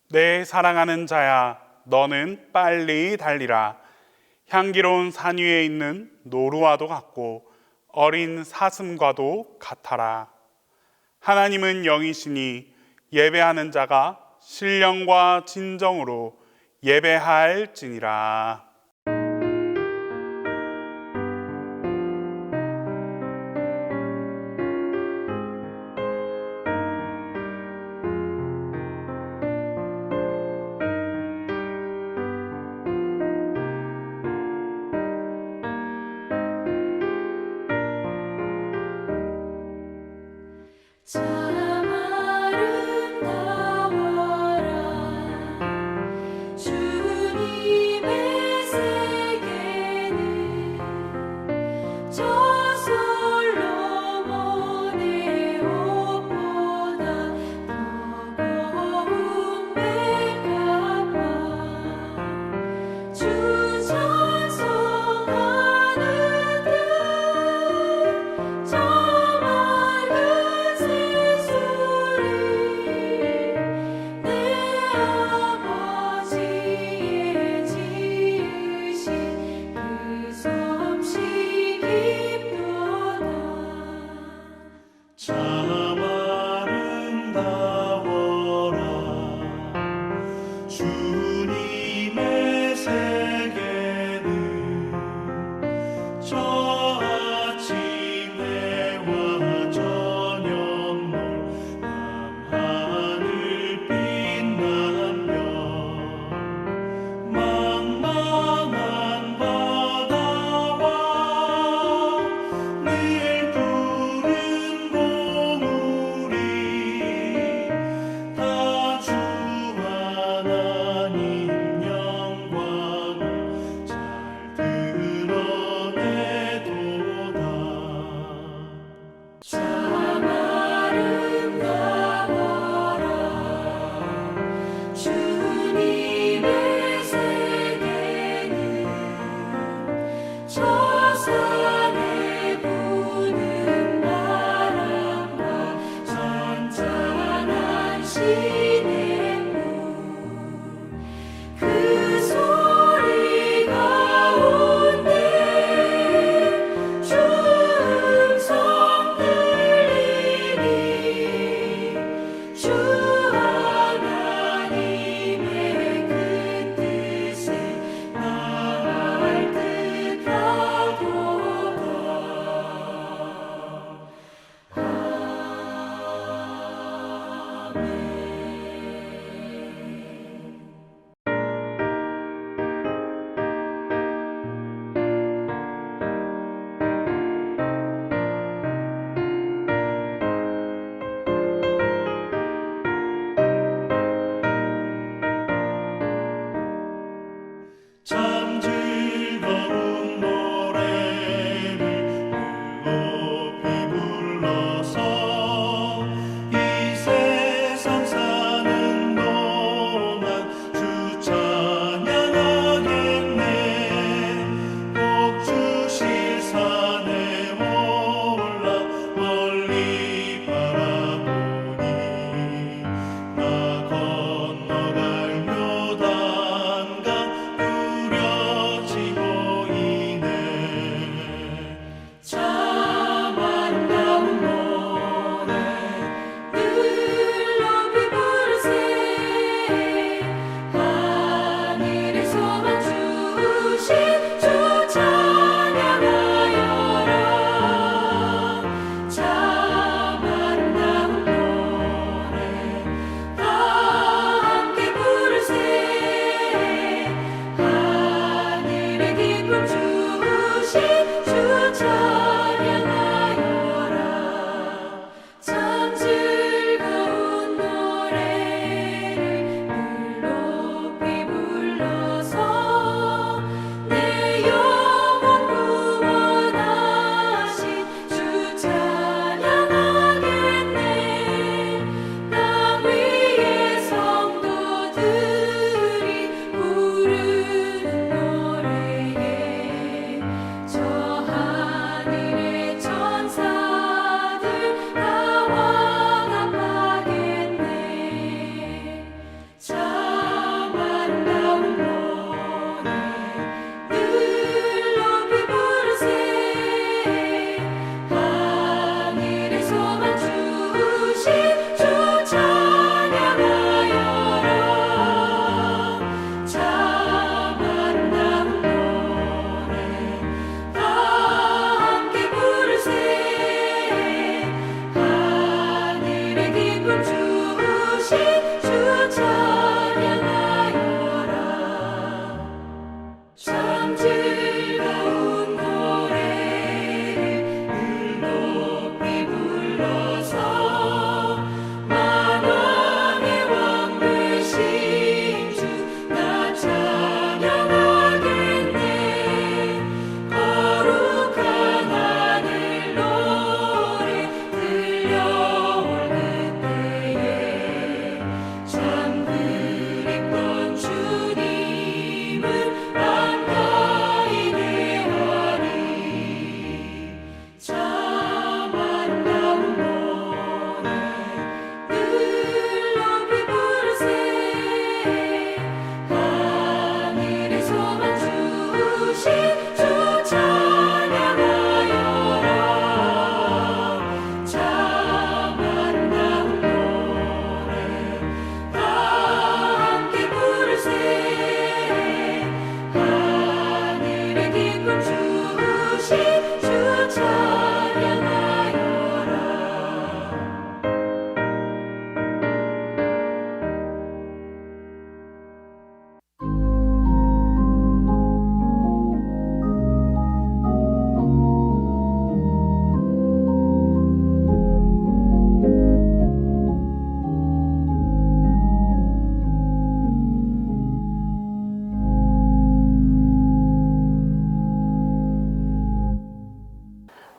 내 사랑하는 자야, 너는 빨리 달리라. 향기로운 산 위에 있는 노루와도 같고 어린 사슴과도 같아라. 하나님은 영이시니 예배하는 자가 신령과 진정으로 예배할지니라. 참 아름다워라 주님의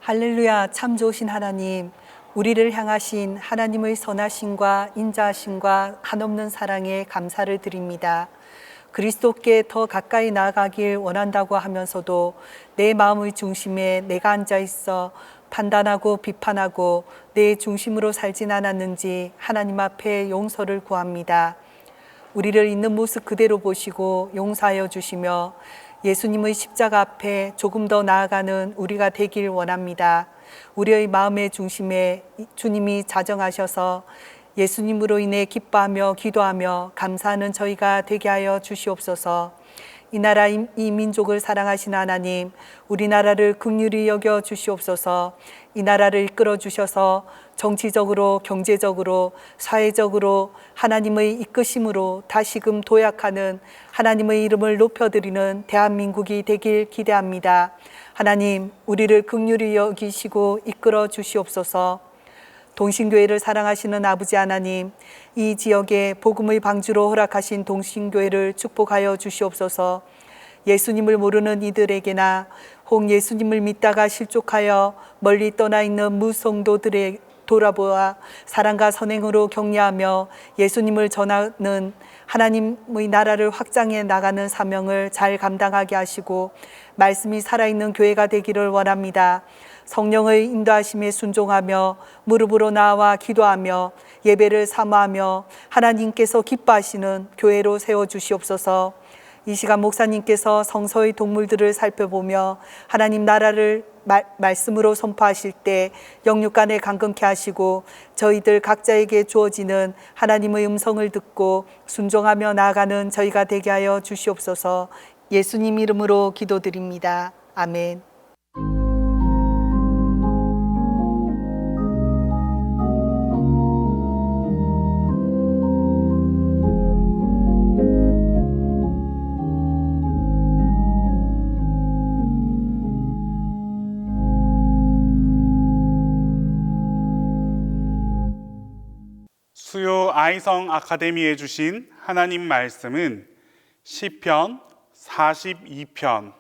할렐루야. 참 좋으신 하나님, 우리를 향하신 하나님의 선하심과 인자하심과 한없는 사랑에 감사를 드립니다. 그리스도께 더 가까이 나아가길 원한다고 하면서도 내 마음의 중심에 내가 앉아 있어 판단하고 비판하고 내 중심으로 살진 않았는지 하나님 앞에 용서를 구합니다. 우리를 있는 모습 그대로 보시고 용서하여 주시며 예수님의 십자가 앞에 조금 더 나아가는 우리가 되길 원합니다. 우리의 마음의 중심에 주님이 자정하셔서 예수님으로 인해 기뻐하며 기도하며 감사하는 저희가 되게 하여 주시옵소서. 이 나라 이 민족을 사랑하신 하나님, 우리나라를 긍휼히 여겨 주시옵소서. 이 나라를 이끌어 주셔서 정치적으로, 경제적으로, 사회적으로 하나님의 이끄심으로 다시금 도약하는 하나님의 이름을 높여드리는 대한민국이 되길 기대합니다. 하나님, 우리를 긍휼히 여기시고 이끌어 주시옵소서. 동신교회를 사랑하시는 아버지 하나님, 이 지역에 복음의 방주로 허락하신 동신교회를 축복하여 주시옵소서. 예수님을 모르는 이들에게나 혹 예수님을 믿다가 실족하여 멀리 떠나 있는 무성도들의 돌아보아 사랑과 선행으로 격려하며 예수님을 전하는 하나님의 나라를 확장해 나가는 사명을 잘 감당하게 하시고 말씀이 살아있는 교회가 되기를 원합니다. 성령의 인도하심에 순종하며 무릎으로 나와 기도하며 예배를 사모하며 하나님께서 기뻐하시는 교회로 세워주시옵소서. 이 시간 목사님께서 성서의 동물들을 살펴보며 하나님 나라를 말씀으로 선포하실 때 영육간에 강건케 하시고 저희들 각자에게 주어지는 하나님의 음성을 듣고 순종하며 나아가는 저희가 되게 하여 주시옵소서. 예수님 이름으로 기도드립니다. 아멘. 수요 아이성 아카데미에 주신 하나님 말씀은 시편 42편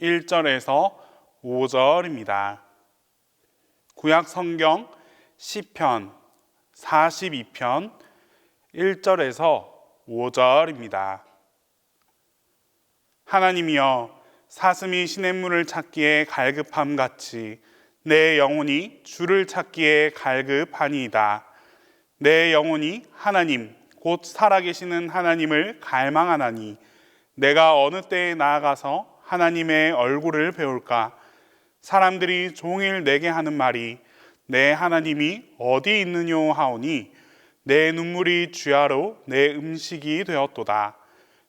1절에서 5절입니다. 구약 성경 시편 42편 1절에서 5절입니다. 하나님이여, 사슴이 시냇물을 찾기에 갈급함 같이 내 영혼이 주를 찾기에 갈급하니이다. 내 영혼이 하나님 곧 살아계시는 하나님을 갈망하나니 내가 어느 때에 나아가서 하나님의 얼굴을 배울까? 사람들이 종일 내게 하는 말이 내 하나님이 어디 있느뇨 하오니 내 눈물이 주야로 내 음식이 되었도다.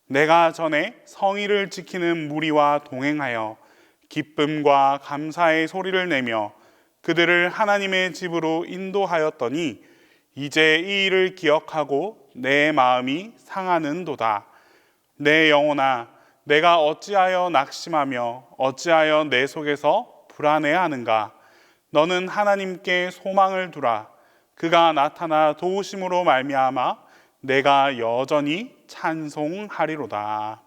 내가 전에 성의를 지키는 무리와 동행하여 기쁨과 감사의 소리를 내며 그들을 하나님의 집으로 인도하였더니 이제 이 일을 기억하고 내 마음이 상하는도다. 내 영혼아, 내가 어찌하여 낙심하며 어찌하여 내 속에서 불안해하는가? 너는 하나님께 소망을 두라. 그가 나타나 도우심으로 말미암아 내가 여전히 찬송하리로다.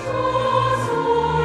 소소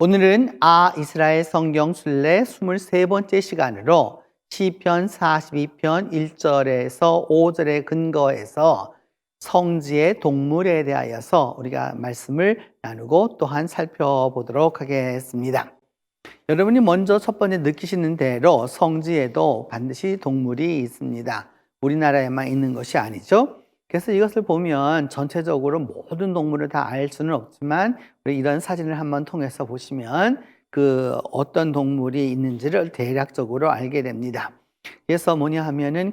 오늘은 이스라엘 성경 순례 23번째 시간으로 시편 42편 1절에서 5절에 근거해서 성지의 동물에 대하여서 우리가 말씀을 나누고 또한 살펴보도록 하겠습니다. 여러분이 먼저 첫 번째 느끼시는 대로 성지에도 반드시 동물이 있습니다. 우리나라에만 있는 것이 아니죠. 그래서 이것을 보면 전체적으로 모든 동물을 다 알 수는 없지만 우리 이런 사진을 한번 통해서 보시면 그 어떤 동물이 있는지를 대략적으로 알게 됩니다. 그래서 뭐냐 하면은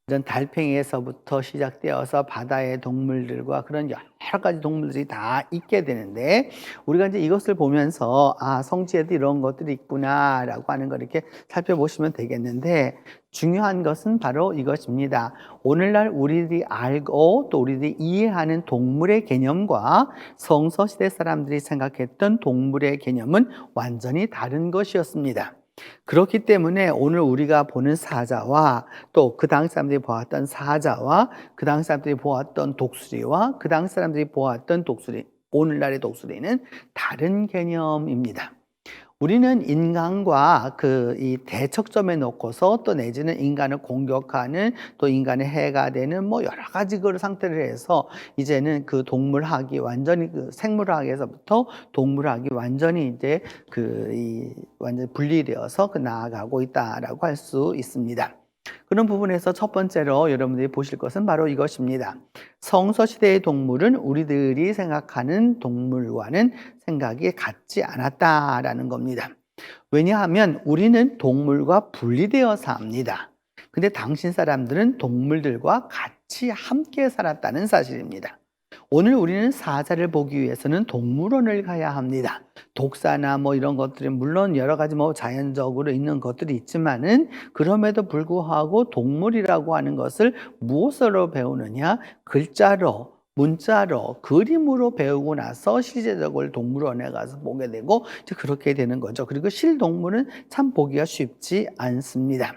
이런 달팽이에서부터 시작되어서 바다의 동물들과 그런 여러 가지 동물들이 다 있게 되는데, 우리가 이제 이것을 보면서 성지에도 이런 것들이 있구나라고 하는 걸 이렇게 살펴보시면 되겠는데, 중요한 것은 바로 이것입니다. 오늘날 우리들이 알고 또 우리들이 이해하는 동물의 개념과 성서시대 사람들이 생각했던 동물의 개념은 완전히 다른 것이었습니다. 그렇기 때문에 오늘 우리가 보는 사자와 또 그 당시 사람들이 보았던 사자와 그 당시 사람들이 보았던 독수리와 그 당시 사람들이 보았던 독수리, 오늘날의 독수리는 다른 개념입니다. 우리는 인간과 이 대척점에 놓고서 또 내지는 인간을 공격하는 또 인간의 해가 되는 여러 가지 그 상태를 해서 이제는 그 동물학이 완전히 생물학에서부터 동물학이 완전히 이제 완전히 분리되어서 나아가고 있다라고 할 수 있습니다. 그런 부분에서 첫 번째로 여러분들이 보실 것은 바로 이것입니다. 성서시대의 동물은 우리들이 생각하는 동물과는 생각이 같지 않았다라는 겁니다. 왜냐하면 우리는 동물과 분리되어 삽니다. 근데 당신 사람들은 동물들과 같이 함께 살았다는 사실입니다. 오늘 우리는 사자를 보기 위해서는 동물원을 가야 합니다. 독사나 이런 것들이 물론 여러 가지 자연적으로 있는 것들이 있지만은 그럼에도 불구하고 동물이라고 하는 것을 무엇으로 배우느냐? 글자로, 문자로, 그림으로 배우고 나서 실제적으로 동물원에 가서 보게 되고 이제 그렇게 되는 거죠. 그리고 실동물은 참 보기가 쉽지 않습니다.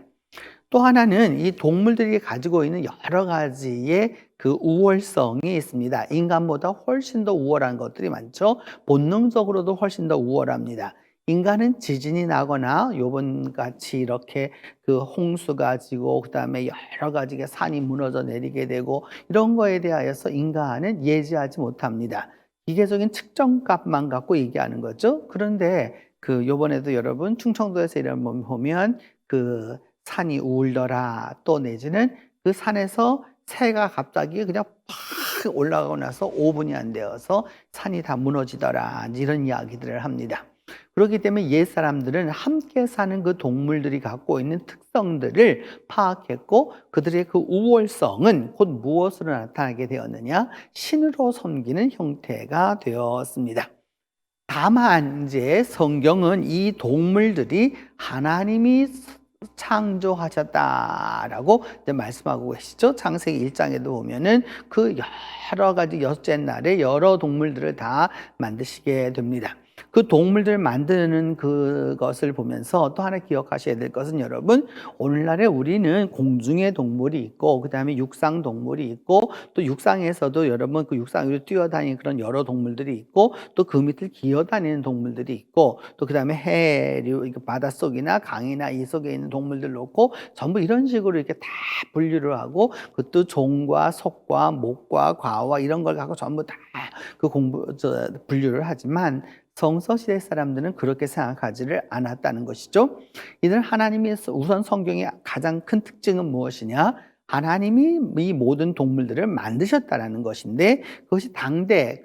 또 하나는 이 동물들이 가지고 있는 여러 가지의 우월성이 있습니다. 인간보다 훨씬 더 우월한 것들이 많죠. 본능적으로도 훨씬 더 우월합니다. 인간은 지진이 나거나 요번같이 이렇게 홍수가 지고 그다음에 여러 가지의 산이 무너져 내리게 되고 이런 거에 대하여서 인간은 예지하지 못합니다. 기계적인 측정값만 갖고 얘기하는 거죠. 그런데 요번에도 여러분 충청도에서 이런 거 보면 산이 울더라, 또 내지는 그 산에서 새가 갑자기 그냥 팍 올라가고 나서 5분이 안 되어서 산이 다 무너지더라, 이런 이야기들을 합니다. 그렇기 때문에 옛 사람들은 함께 사는 그 동물들이 갖고 있는 특성들을 파악했고 그들의 우월성은 곧 무엇으로 나타나게 되었느냐? 신으로 섬기는 형태가 되었습니다. 다만 이제 성경은 이 동물들이 하나님이 창조하셨다라고 말씀하고 계시죠. 창세기 1장에도 보면은 여러 가지 여섯째 날에 여러 동물들을 다 만드시게 됩니다. 그 동물들을 만드는 그것을 보면서 또 하나 기억하셔야 될 것은 여러분, 오늘날에 우리는 공중의 동물이 있고 그 다음에 육상 동물이 있고 또 육상에서도 여러분 육상 위로 뛰어다니는 그런 여러 동물들이 있고 또 그 밑을 기어다니는 동물들이 있고 또 그 다음에 해류 바닷속이나 강이나 이 속에 있는 동물들 놓고 전부 이런 식으로 이렇게 다 분류를 하고 그것도 종과 속과 목과 과와 이런 걸 갖고 전부 다 분류를 하지만 성서시대 사람들은 그렇게 생각하지를 않았다는 것이죠. 이들 하나님이 우선 성경의 가장 큰 특징은 무엇이냐? 하나님이 이 모든 동물들을 만드셨다는 것인데 그것이 당대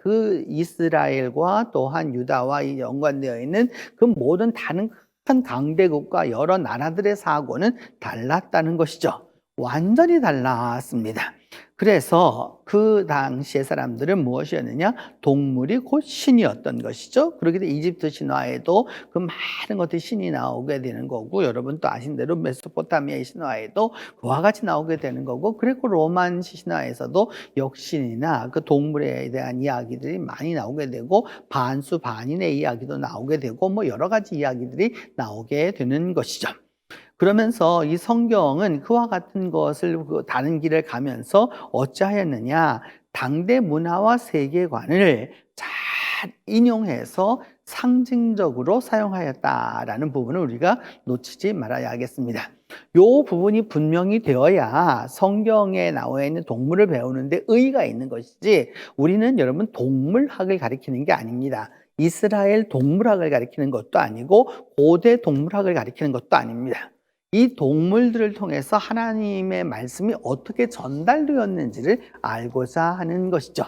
이스라엘과 또한 유다와 연관되어 있는 모든 다른 큰 강대국과 여러 나라들의 사고는 달랐다는 것이죠. 완전히 달랐습니다. 그래서 그 당시의 사람들은 무엇이었느냐? 동물이 곧 신이었던 것이죠. 그렇기 때문에 이집트 신화에도 많은 것들이 신이 나오게 되는 거고, 여러분 또 아신 대로 메소포타미아의 신화에도 그와 같이 나오게 되는 거고, 그리고 로만 신화에서도 역신이나 동물에 대한 이야기들이 많이 나오게 되고, 반수 반인의 이야기도 나오게 되고, 여러 가지 이야기들이 나오게 되는 것이죠. 그러면서 이 성경은 그와 같은 것을 다른 길을 가면서 어찌하였느냐? 당대 문화와 세계관을 잘 인용해서 상징적으로 사용하였다라는 부분을 우리가 놓치지 말아야 하겠습니다. 요 부분이 분명히 되어야 성경에 나와 있는 동물을 배우는데 의의가 있는 것이지, 우리는 여러분 동물학을 가리키는 게 아닙니다. 이스라엘 동물학을 가리키는 것도 아니고 고대 동물학을 가리키는 것도 아닙니다. 이 동물들을 통해서 하나님의 말씀이 어떻게 전달되었는지를 알고자 하는 것이죠.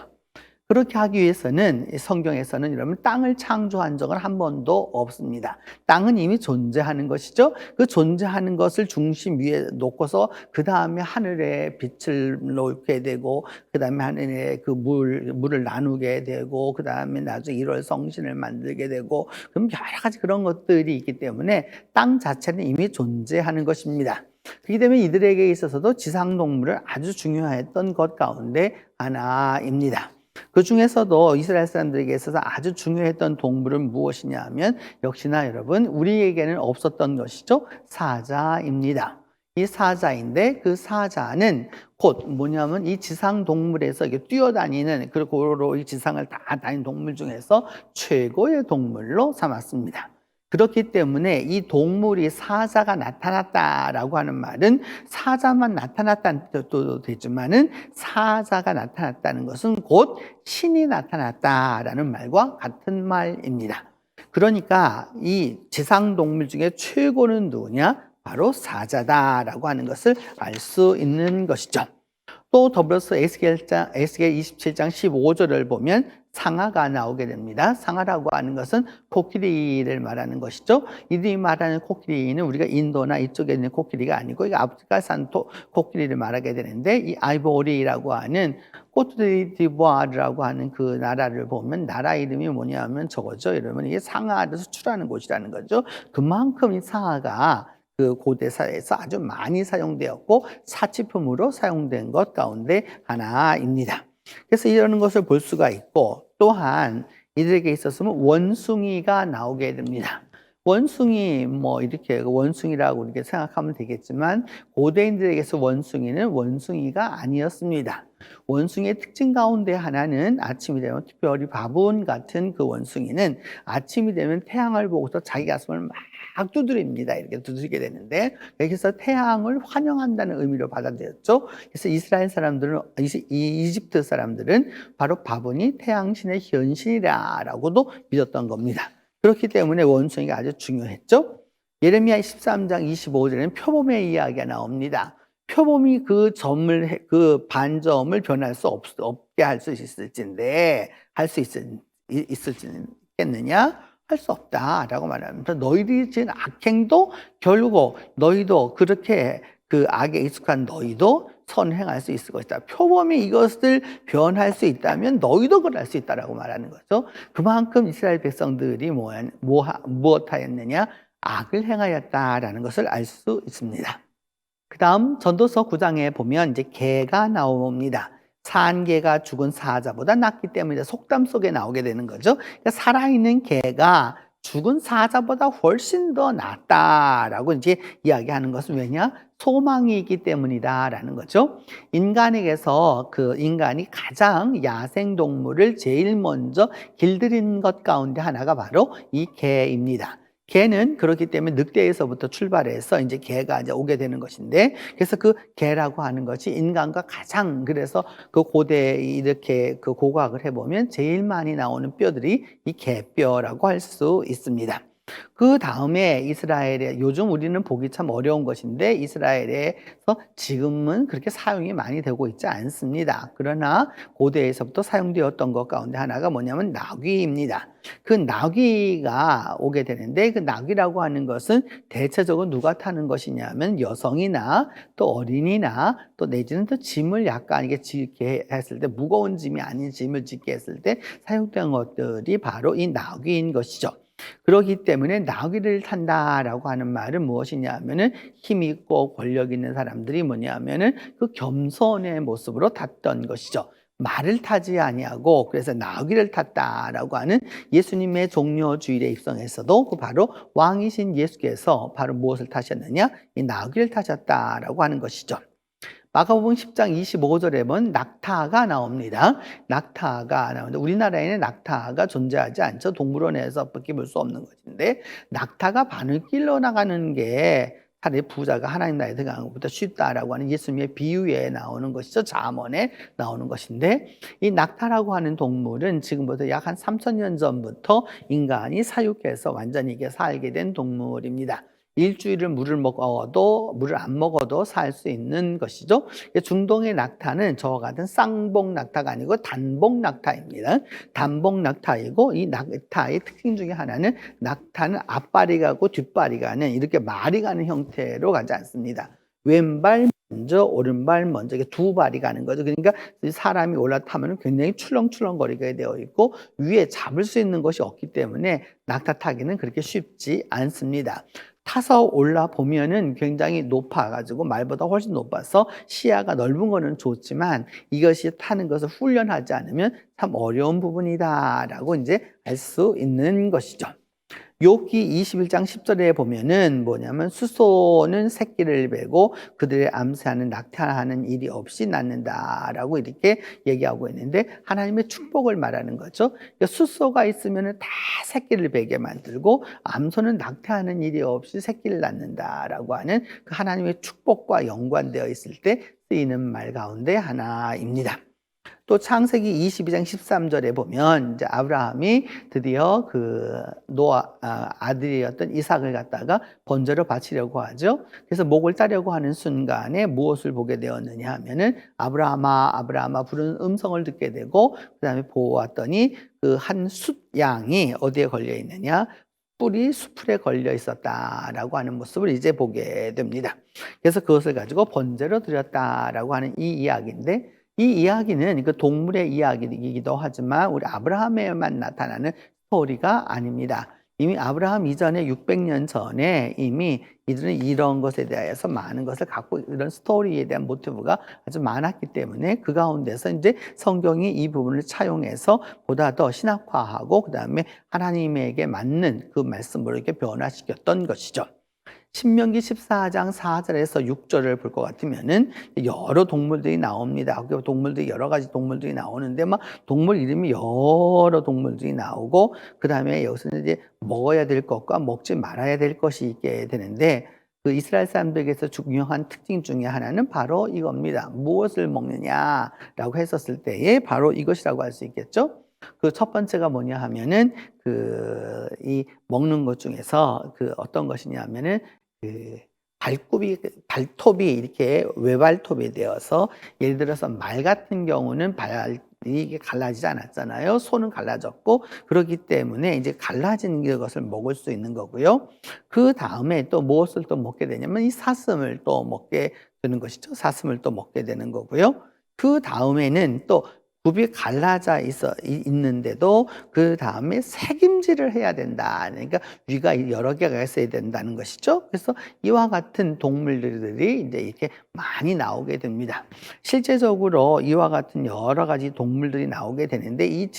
그렇게 하기 위해서는 성경에서는 여러분 땅을 창조한 적은 한 번도 없습니다. 땅은 이미 존재하는 것이죠. 그 존재하는 것을 중심 위에 놓고서 그 다음에 하늘에 빛을 놓게 되고, 그 다음에 하늘에 그 물을 나누게 되고, 그 다음에 나중에 1월 성신을 만들게 되고, 그럼 여러 가지 그런 것들이 있기 때문에 땅 자체는 이미 존재하는 것입니다. 그렇기 때문에 이들에게 있어서도 지상동물을 아주 중요했던 것 가운데 하나입니다. 그 중에서도 이스라엘 사람들에게 있어서 아주 중요했던 동물은 무엇이냐 하면 역시나 여러분 우리에게는 없었던 것이죠. 사자입니다. 이 사자인데 그 사자는 곧 뭐냐면 이 지상 동물에서 이게 뛰어다니는, 그리고 이 지상을 다 다니는 동물 중에서 최고의 동물로 삼았습니다. 그렇기 때문에 이 동물이 사자가 나타났다라고 하는 말은 사자만 나타났다는 뜻도 되지만은 사자가 나타났다는 것은 곧 신이 나타났다라는 말과 같은 말입니다. 그러니까 이 지상 동물 중에 최고는 누구냐? 바로 사자다라고 하는 것을 알 수 있는 것이죠. 또 더불어서 에스겔 27장 15절을 보면 상아가 나오게 됩니다. 상아라고 하는 것은 코끼리를 말하는 것이죠. 이들이 말하는 코끼리는 우리가 인도나 이쪽에 있는 코끼리가 아니고 아프리카산 코끼리를 말하게 되는데, 이 아이보리라고 하는 코트디부아르라고 하는 그 나라를 보면 나라 이름이 뭐냐면 저거죠. 여러분, 이게 상아를 수출하는 곳이라는 거죠. 그만큼 이 상아가 그 고대 사회에서 아주 많이 사용되었고 사치품으로 사용된 것 가운데 하나입니다. 그래서 이런 것을 볼 수가 있고, 또한 이들에게 있어서는 원숭이가 나오게 됩니다. 원숭이 이렇게 원숭이라고 이렇게 생각하면 되겠지만 고대인들에게서 원숭이는 원숭이가 아니었습니다. 원숭이의 특징 가운데 하나는 아침이 되면, 특별히 바분 같은 그 원숭이는 아침이 되면 태양을 보고서 자기 가슴을 막 두드립니다. 이렇게 두드리게 되는데, 여기서 태양을 환영한다는 의미로 받아들였죠. 그래서 이스라엘 사람들은, 이집트 사람들은 바로 바분이 태양신의 현신이라고도 믿었던 겁니다. 그렇기 때문에 원숭이가 아주 중요했죠. 예레미야 13장 25절에는 표범의 이야기가 나옵니다. 표범이 그 반점을 변할 수 없게 할 수 있을진데, 할 수 있겠느냐? 할 수 없다라고 말합니다. 너희들이 지은 악행도 결국 너희도 그렇게 그 악에 익숙한 너희도 선행할 수 있을 것이다. 표범이 이것을 변할 수 있다면 너희도 그럴 수 있다라고 말하는 거죠. 그만큼 이스라엘 백성들이 무엇하였느냐? 악을 행하였다라는 것을 알 수 있습니다. 그 다음 전도서 9장에 보면 이제 개가 나옵니다. 산 개가 죽은 사자보다 낫기 때문에 속담 속에 나오게 되는 거죠. 그러니까 살아있는 개가 죽은 사자보다 훨씬 더 낫다라고 이제 이야기하는 것은 왜냐? 소망이 있기 때문이다라는 거죠. 인간에게서 그 인간이 가장 야생 동물을 제일 먼저 길들인 것 가운데 하나가 바로 이 개입니다. 개는 그렇기 때문에 늑대에서부터 출발해서 이제 개가 이제 오게 되는 것인데, 그래서 그 개라고 하는 것이 인간과 가장, 그래서 그 고대에 이렇게 그 고고학을 해보면 제일 많이 나오는 뼈들이 이 개뼈라고 할 수 있습니다. 그 다음에 이스라엘에, 요즘 우리는 보기 참 어려운 것인데 이스라엘에서 지금은 그렇게 사용이 많이 되고 있지 않습니다. 그러나 고대에서부터 사용되었던 것 가운데 하나가 뭐냐면 나귀입니다. 그 나귀가 오게 되는데, 그 나귀라고 하는 것은 대체적으로 누가 타는 것이냐면 여성이나 또 어린이나 또 내지는 또 짐을 약간 이게 짓게 했을 때, 무거운 짐이 아닌 짐을 짓게 했을 때 사용된 것들이 바로 이 나귀인 것이죠. 그렇기 때문에 나귀를 탄다라고 하는 말은 무엇이냐 하면은 힘 있고 권력 있는 사람들이 뭐냐 하면은 그 겸손의 모습으로 탔던 것이죠. 말을 타지 아니하고, 그래서 나귀를 탔다라고 하는 예수님의 종려 주일에 입성에서도 그 바로 왕이신 예수께서 바로 무엇을 타셨느냐? 이 나귀를 타셨다라고 하는 것이죠. 마가복음 10장 25절에 보면 낙타가 나옵니다. 낙타가 나오는데 우리나라에는 낙타가 존재하지 않죠. 동물원에서밖에 볼 수 없는 것인데 낙타가 바늘 길러 나가는 게 차라리 부자가 하나님 나라에 들어가는 것보다 쉽다라고 하는 예수님의 비유에 나오는 것이죠. 잠언에 나오는 것인데 이 낙타라고 하는 동물은 지금부터 약 한 3,000년 전부터 인간이 사육해서 완전히 이게 살게 된 동물입니다. 일주일을 물을 안 먹어도 살 수 있는 것이죠. 중동의 낙타는 저와 같은 쌍봉 낙타가 아니고 단봉 낙타입니다. 단봉 낙타이고 이 낙타의 특징 중에 하나는 낙타는 앞발이 가고 뒷발이 가는 이렇게 말이 가는 형태로 가지 않습니다. 왼발 먼저 오른발 먼저 이게 두 발이 가는 거죠. 그러니까 사람이 올라타면 굉장히 출렁출렁거리게 되어 있고 위에 잡을 수 있는 것이 없기 때문에 낙타 타기는 그렇게 쉽지 않습니다. 타서 올라 보면은 굉장히 높아가지고 말보다 훨씬 높아서 시야가 넓은 거는 좋지만 이것이 타는 것을 훈련하지 않으면 참 어려운 부분이다라고 이제 알 수 있는 것이죠. 욥기 21장 10절에 보면은 뭐냐면 수소는 새끼를 베고 그들의 암세하는 낙타하는 일이 없이 낳는다라고 이렇게 얘기하고 있는데 하나님의 축복을 말하는 거죠. 그러니까 수소가 있으면은 다 새끼를 베게 만들고 암소는 낙타하는 일이 없이 새끼를 낳는다라고 하는 그 하나님의 축복과 연관되어 있을 때 쓰이는 말 가운데 하나입니다. 또 창세기 22장 13절에 보면 이제 아브라함이 드디어 그 아들이었던 이삭을 갖다가 번제로 바치려고 하죠. 그래서 목을 따려고 하는 순간에 무엇을 보게 되었느냐 하면은 아브라함아 아브라함아 부르는 음성을 듣게 되고 그다음에 보았더니 그 한 숫양이 어디에 걸려 있느냐? 뿔이 수풀에 걸려 있었다라고 하는 모습을 이제 보게 됩니다. 그래서 그것을 가지고 번제로 드렸다라고 하는 이 이야기인데 이 이야기는 그 동물의 이야기이기도 하지만 우리 아브라함에만 나타나는 스토리가 아닙니다. 이미 아브라함 이전에 600년 전에 이미 이들은 이런 것에 대해서 많은 것을 갖고 이런 스토리에 대한 모티브가 아주 많았기 때문에 그 가운데서 이제 성경이 이 부분을 차용해서 보다 더 신학화하고 그 다음에 하나님에게 맞는 그 말씀으로 이렇게 변화시켰던 것이죠. 신명기 14장 4절에서 6절을 볼 것 같으면은 여러 동물들이 나옵니다. 동물들이 여러 가지 동물들이 나오는데 막 동물 이름이 여러 동물들이 나오고 그 다음에 여기서는 이제 먹어야 될 것과 먹지 말아야 될 것이 있게 되는데 그 이스라엘 사람들에게서 중요한 특징 중에 하나는 바로 이겁니다. 무엇을 먹느냐라고 했었을 때에 바로 이것이라고 할 수 있겠죠. 그 첫 번째가 뭐냐 하면은 이 먹는 것 중에서 그 어떤 것이냐 하면은 그 발톱이 이렇게 외발톱이 되어서 예를 들어서 말 같은 경우는 이게 갈라지지 않았잖아요. 손은 갈라졌고 그렇기 때문에 이제 갈라진 것을 먹을 수 있는 거고요. 그 다음에 또 무엇을 또 먹게 되냐면 이 사슴을 또 먹게 되는 것이죠. 사슴을 또 먹게 되는 거고요. 그 다음에는 또 굽이 갈라져 있는데도 그 다음에 새김질을 해야 된다. 그러니까 위가 여러 개가 있어야 된다는 것이죠. 그래서 이와 같은 동물들이 이제 이렇게 많이 나오게 됩니다. 실제적으로 이와 같은 여러 가지 동물들이 나오게 되는데 이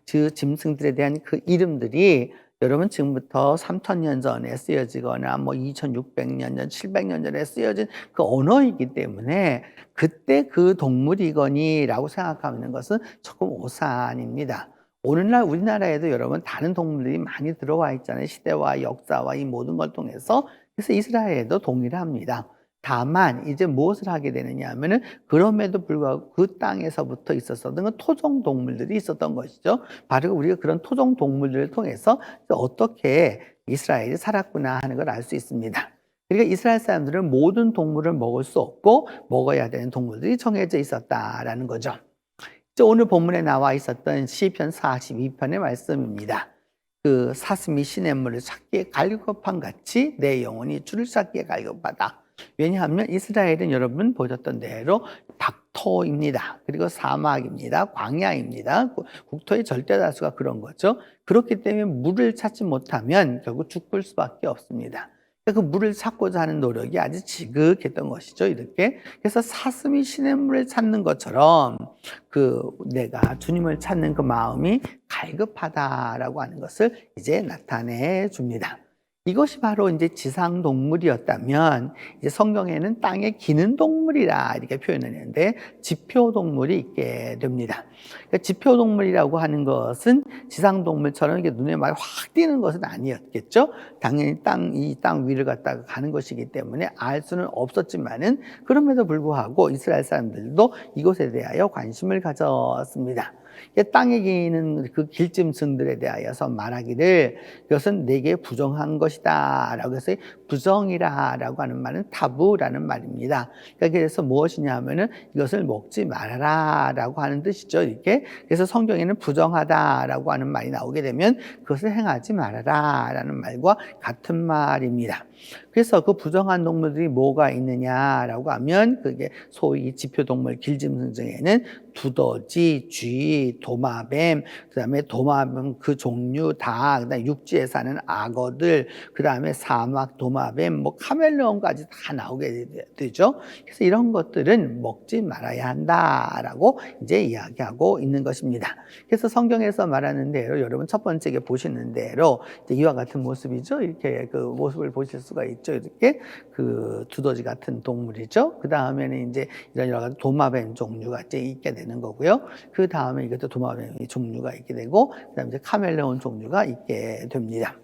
짐승들에 대한 그 이름들이 여러분 지금부터 3,000년 전에 쓰여지거나 뭐 2,600년 전, 700년 전에 쓰여진 그 언어이기 때문에 그때 그 동물이거니라고 생각하는 것은 조금 오산입니다. 오늘날 우리나라에도 여러분 다른 동물들이 많이 들어와 있잖아요. 시대와 역사와 이 모든 걸 통해서. 그래서 이스라엘에도 동일합니다. 다만 이제 무엇을 하게 되느냐 하면은 그럼에도 불구하고 그 땅에서부터 있었던 그 토종 동물들이 있었던 것이죠. 바로 우리가 그런 토종 동물들을 통해서 어떻게 이스라엘이 살았구나 하는 걸 알 수 있습니다. 그러니까 이스라엘 사람들은 모든 동물을 먹을 수 없고 먹어야 되는 동물들이 정해져 있었다라는 거죠. 오늘 본문에 나와 있었던 시편 42편의 말씀입니다. 그 사슴이 시냇물을 찾기에 갈급함 같이 내 영혼이 주를 찾기에 갈급하다. 왜냐하면 이스라엘은 여러분 보셨던 대로 박토입니다. 그리고 사막입니다. 광야입니다. 국토의 절대 다수가 그런 거죠. 그렇기 때문에 물을 찾지 못하면 결국 죽을 수밖에 없습니다. 그 물을 찾고자 하는 노력이 아주 지극했던 것이죠. 이렇게. 그래서 사슴이 시냇물을 찾는 것처럼 내가 주님을 찾는 그 마음이 갈급하다라고 하는 것을 이제 나타내 줍니다. 이것이 바로 이제 지상 동물이었다면 이제 성경에는 땅에 기는 동물이라 이렇게 표현했는데 지표 동물이 있게 됩니다. 그러니까 지표 동물이라고 하는 것은 지상 동물처럼 이게 눈에 막 확 띄는 것은 아니었겠죠. 당연히 이 땅 위를 갖다가 가는 것이기 때문에 알 수는 없었지만은 그럼에도 불구하고 이스라엘 사람들도 이것에 대하여 관심을 가졌습니다. 땅에 기는 그 길짐승들에 대하여서 말하기를 이것은 내게 부정한 것이다 라고 해서 부정이라 라고 하는 말은 타부라는 말입니다. 그러니까 그래서 무엇이냐 하면은 이것을 먹지 말아라 라고 하는 뜻이죠. 이렇게. 그래서 성경에는 부정하다 라고 하는 말이 나오게 되면 그것을 행하지 말아라 라는 말과 같은 말입니다. 그래서 그 부정한 동물들이 뭐가 있느냐라고 하면 그게 소위 지표동물 길짐승 중에는 두더지, 쥐, 도마뱀, 그다음에 도마뱀 그 종류 다, 그다음에 육지에 사는 악어들, 그다음에 사막 도마뱀, 뭐 카멜레온까지 다 나오게 되죠. 그래서 이런 것들은 먹지 말아야 한다라고 이제 이야기하고 있는 것입니다. 그래서 성경에서 말하는 대로 여러분 첫 번째에 보시는 대로 이제 이와 같은 모습이죠. 이렇게 그 모습을 보실 수가 있죠. 이렇게 그 두더지 같은 동물이죠. 그 다음에는 이제 이런 여러 가지 도마뱀 종류가 이제 있게 되는 거고요. 그 다음에 이것도 도마뱀 종류가 있게 되고, 그 다음에 이제 카멜레온 종류가 있게 됩니다.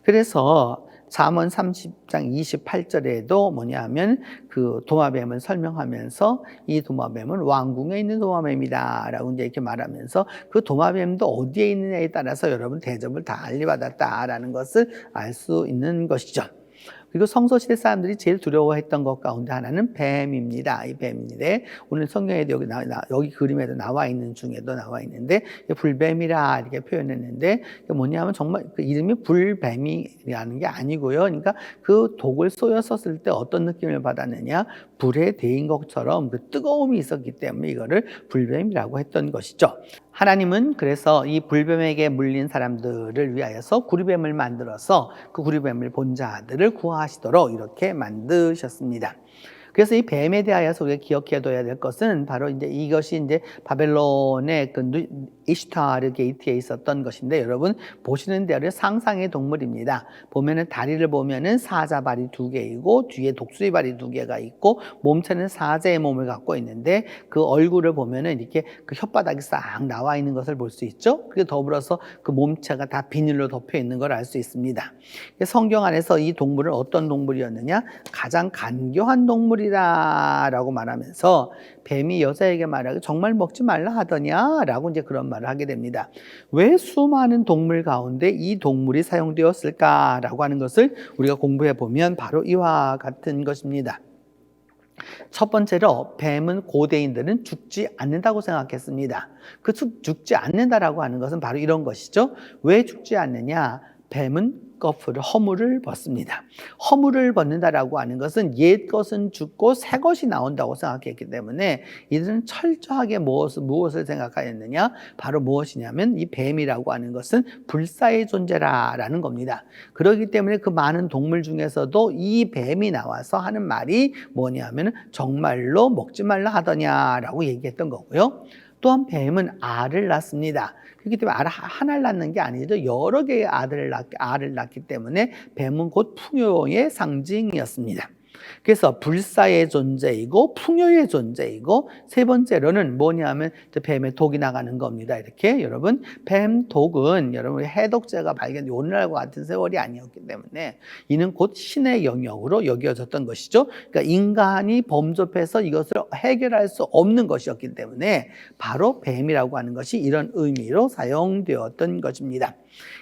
그래서 잠언 30장 28절에도 뭐냐면 그 도마뱀을 설명하면서 이 도마뱀은 왕궁에 있는 도마뱀이다 라고 이제 이렇게 말하면서 그 도마뱀도 어디에 있느냐에 따라서 여러분 대접을 다 알리받았다라는 것을 알 수 있는 것이죠. 그리고 성소시대 사람들이 제일 두려워했던 것 가운데 하나는 뱀입니다. 이 뱀인데 오늘 성경에도 여기 그림에도 나와 있는 중에도 나와 있는데 불뱀이라 이렇게 표현했는데 뭐냐면 정말 그 이름이 불뱀이라는 게 아니고요. 그러니까 그 독을 쏘였었을 때 어떤 느낌을 받았느냐, 불에 데인 것처럼 그 뜨거움이 있었기 때문에 이거를 불뱀이라고 했던 것이죠. 하나님은 그래서 이 불뱀에게 물린 사람들을 위하여서 구리뱀을 만들어서 그 구리뱀을 본 자들을 구하시도록 이렇게 만드셨습니다. 그래서 이 뱀에 대하여서 우리가 기억해둬야 될 것은 바로 이제 이것이 이제 바벨론의 그 이슈타르 게이트에 있었던 것인데 여러분 보시는 대로 상상의 동물입니다. 보면은 다리를 보면은 사자발이 2개이고 뒤에 독수리 발이 2개가 있고 몸체는 사자의 몸을 갖고 있는데 그 얼굴을 보면은 이렇게 그 혓바닥이 싹 나와 있는 것을 볼 수 있죠. 그리고 더불어서 그 몸체가 다 비닐로 덮여 있는 걸 알 수 있습니다. 성경 안에서 이 동물은 어떤 동물이었느냐? 가장 간교한 동물이다라고 말하면서 뱀이 여자에게 말하기 정말 먹지 말라 하더냐라고 이제 그런 말을 하게 됩니다. 왜 수많은 동물 가운데 이 동물이 사용되었을까라고 하는 것을 우리가 공부해 보면 바로 이와 같은 것입니다. 첫 번째로 뱀은 고대인들은 죽지 않는다고 생각했습니다. 그 죽지 않는다라고 하는 것은 바로 이런 것이죠. 왜 죽지 않느냐? 뱀은 허물을 벗습니다. 허물을 벗는다라고 하는 것은 옛 것은 죽고 새 것이 나온다고 생각했기 때문에 이들은 철저하게 무엇을 생각하였느냐? 바로 무엇이냐면 이 뱀이라고 하는 것은 불사의 존재라는 겁니다. 그렇기 때문에 그 많은 동물 중에서도 이 뱀이 나와서 하는 말이 뭐냐면 정말로 먹지 말라 하더냐라고 얘기했던 거고요. 또한 뱀은 알을 낳습니다. 그렇기 때문에 알을 하나를 낳는 게 아니죠. 여러 개의 알을 낳기 때문에 뱀은 곧 풍요의 상징이었습니다. 그래서 불사의 존재이고 풍요의 존재이고 세 번째로는 뭐냐면 뱀의 독이 나가는 겁니다. 이렇게 여러분 뱀 독은 여러분 해독제가 발견된 오늘날과 같은 세월이 아니었기 때문에 이는 곧 신의 영역으로 여겨졌던 것이죠. 그러니까 인간이 범접해서 이것을 해결할 수 없는 것이었기 때문에 바로 뱀이라고 하는 것이 이런 의미로 사용되었던 것입니다.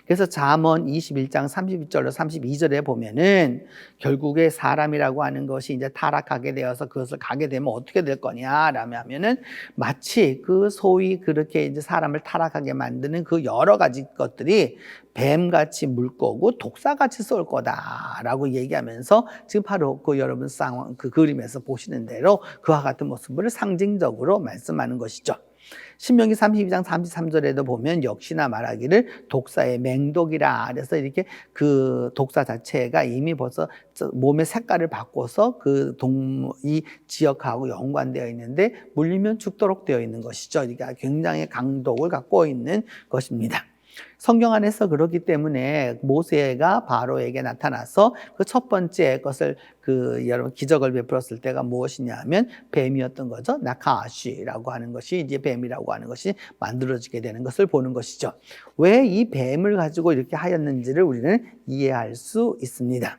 그래서 잠언 21장 31절로 32절에 보면은 결국에 사람이라고 하는 것이 이제 타락하게 되어서 그것을 가게 되면 어떻게 될 거냐라면 하면은 마치 그 소위 그렇게 이제 사람을 타락하게 만드는 그 여러 가지 것들이 뱀같이 물 거고 독사같이 쏠 거다라고 얘기하면서 지금 바로 그 여러분 상황 그 그림에서 보시는 대로 그와 같은 모습을 상징적으로 말씀하는 것이죠. 신명기 32장 33절에도 보면 역시나 말하기를 독사의 맹독이라. 그래서 이렇게 그 독사 자체가 이미 벌써 몸의 색깔을 바꿔서 이 지역하고 연관되어 있는데 물리면 죽도록 되어 있는 것이죠. 그러니까 굉장히 강독을 갖고 있는 것입니다. 성경 안에서 그렇기 때문에 모세가 바로에게 나타나서 그 첫 번째 것을 여러분 기적을 베풀었을 때가 무엇이냐면 뱀이었던 거죠. 나카아쉬라고 하는 것이 이제 뱀이라고 하는 것이 만들어지게 되는 것을 보는 것이죠. 왜 이 뱀을 가지고 이렇게 하였는지를 우리는 이해할 수 있습니다.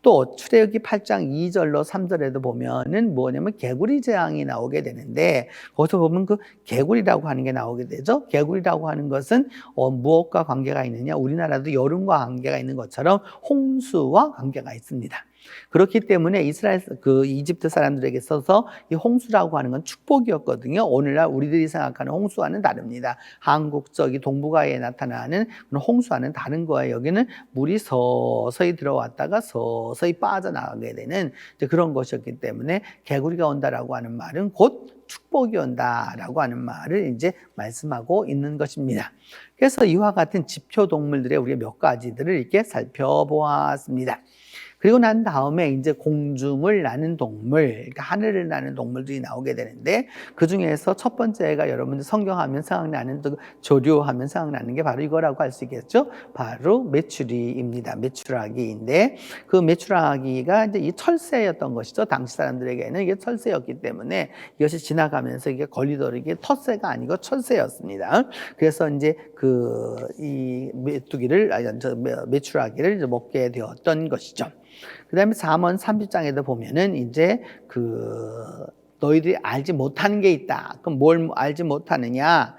또 출애굽기 8장 2절로 3절에도 보면은 뭐냐면 개구리 재앙이 나오게 되는데 거기서 보면 그 개구리라고 하는 게 나오게 되죠. 개구리라고 하는 것은 무엇과 관계가 있느냐? 우리나라도 여름과 관계가 있는 것처럼 홍수와 관계가 있습니다. 그렇기 때문에 이집트 사람들에게 있어서 이 홍수라고 하는 건 축복이었거든요. 오늘날 우리들이 생각하는 홍수와는 다릅니다. 한국적인 동북아에 나타나는 그런 홍수와는 다른 거예요. 여기는 물이 서서히 들어왔다가 서서히 빠져나가게 되는 그런 것이었기 때문에 개구리가 온다라고 하는 말은 곧 축복이 온다라고 하는 말을 이제 말씀하고 있는 것입니다. 그래서 이와 같은 지표 동물들의 우리가 몇 가지들을 이렇게 살펴보았습니다. 그리고 난 다음에 이제 공중을 나는 동물, 그러니까 하늘을 나는 동물들이 나오게 되는데 그 중에서 첫 번째가 여러분들 성경하면 생각나는 조류하면 생각나는 게 바로 이거라고 할 수 있겠죠. 바로 메추리입니다. 메추라기인데 그 메추라기가 이제 이 철새였던 것이죠. 당시 사람들에게는 이게 철새였기 때문에 이것이 지나가면서 이게 걸리도록 이게 텃새가 아니고 철새였습니다. 그래서 이제 이 메추라기를 이제 먹게 되었던 것이죠. 그 다음에 잠언 30장에도 보면은 이제 너희들이 알지 못하는 게 있다. 그럼 뭘 알지 못하느냐?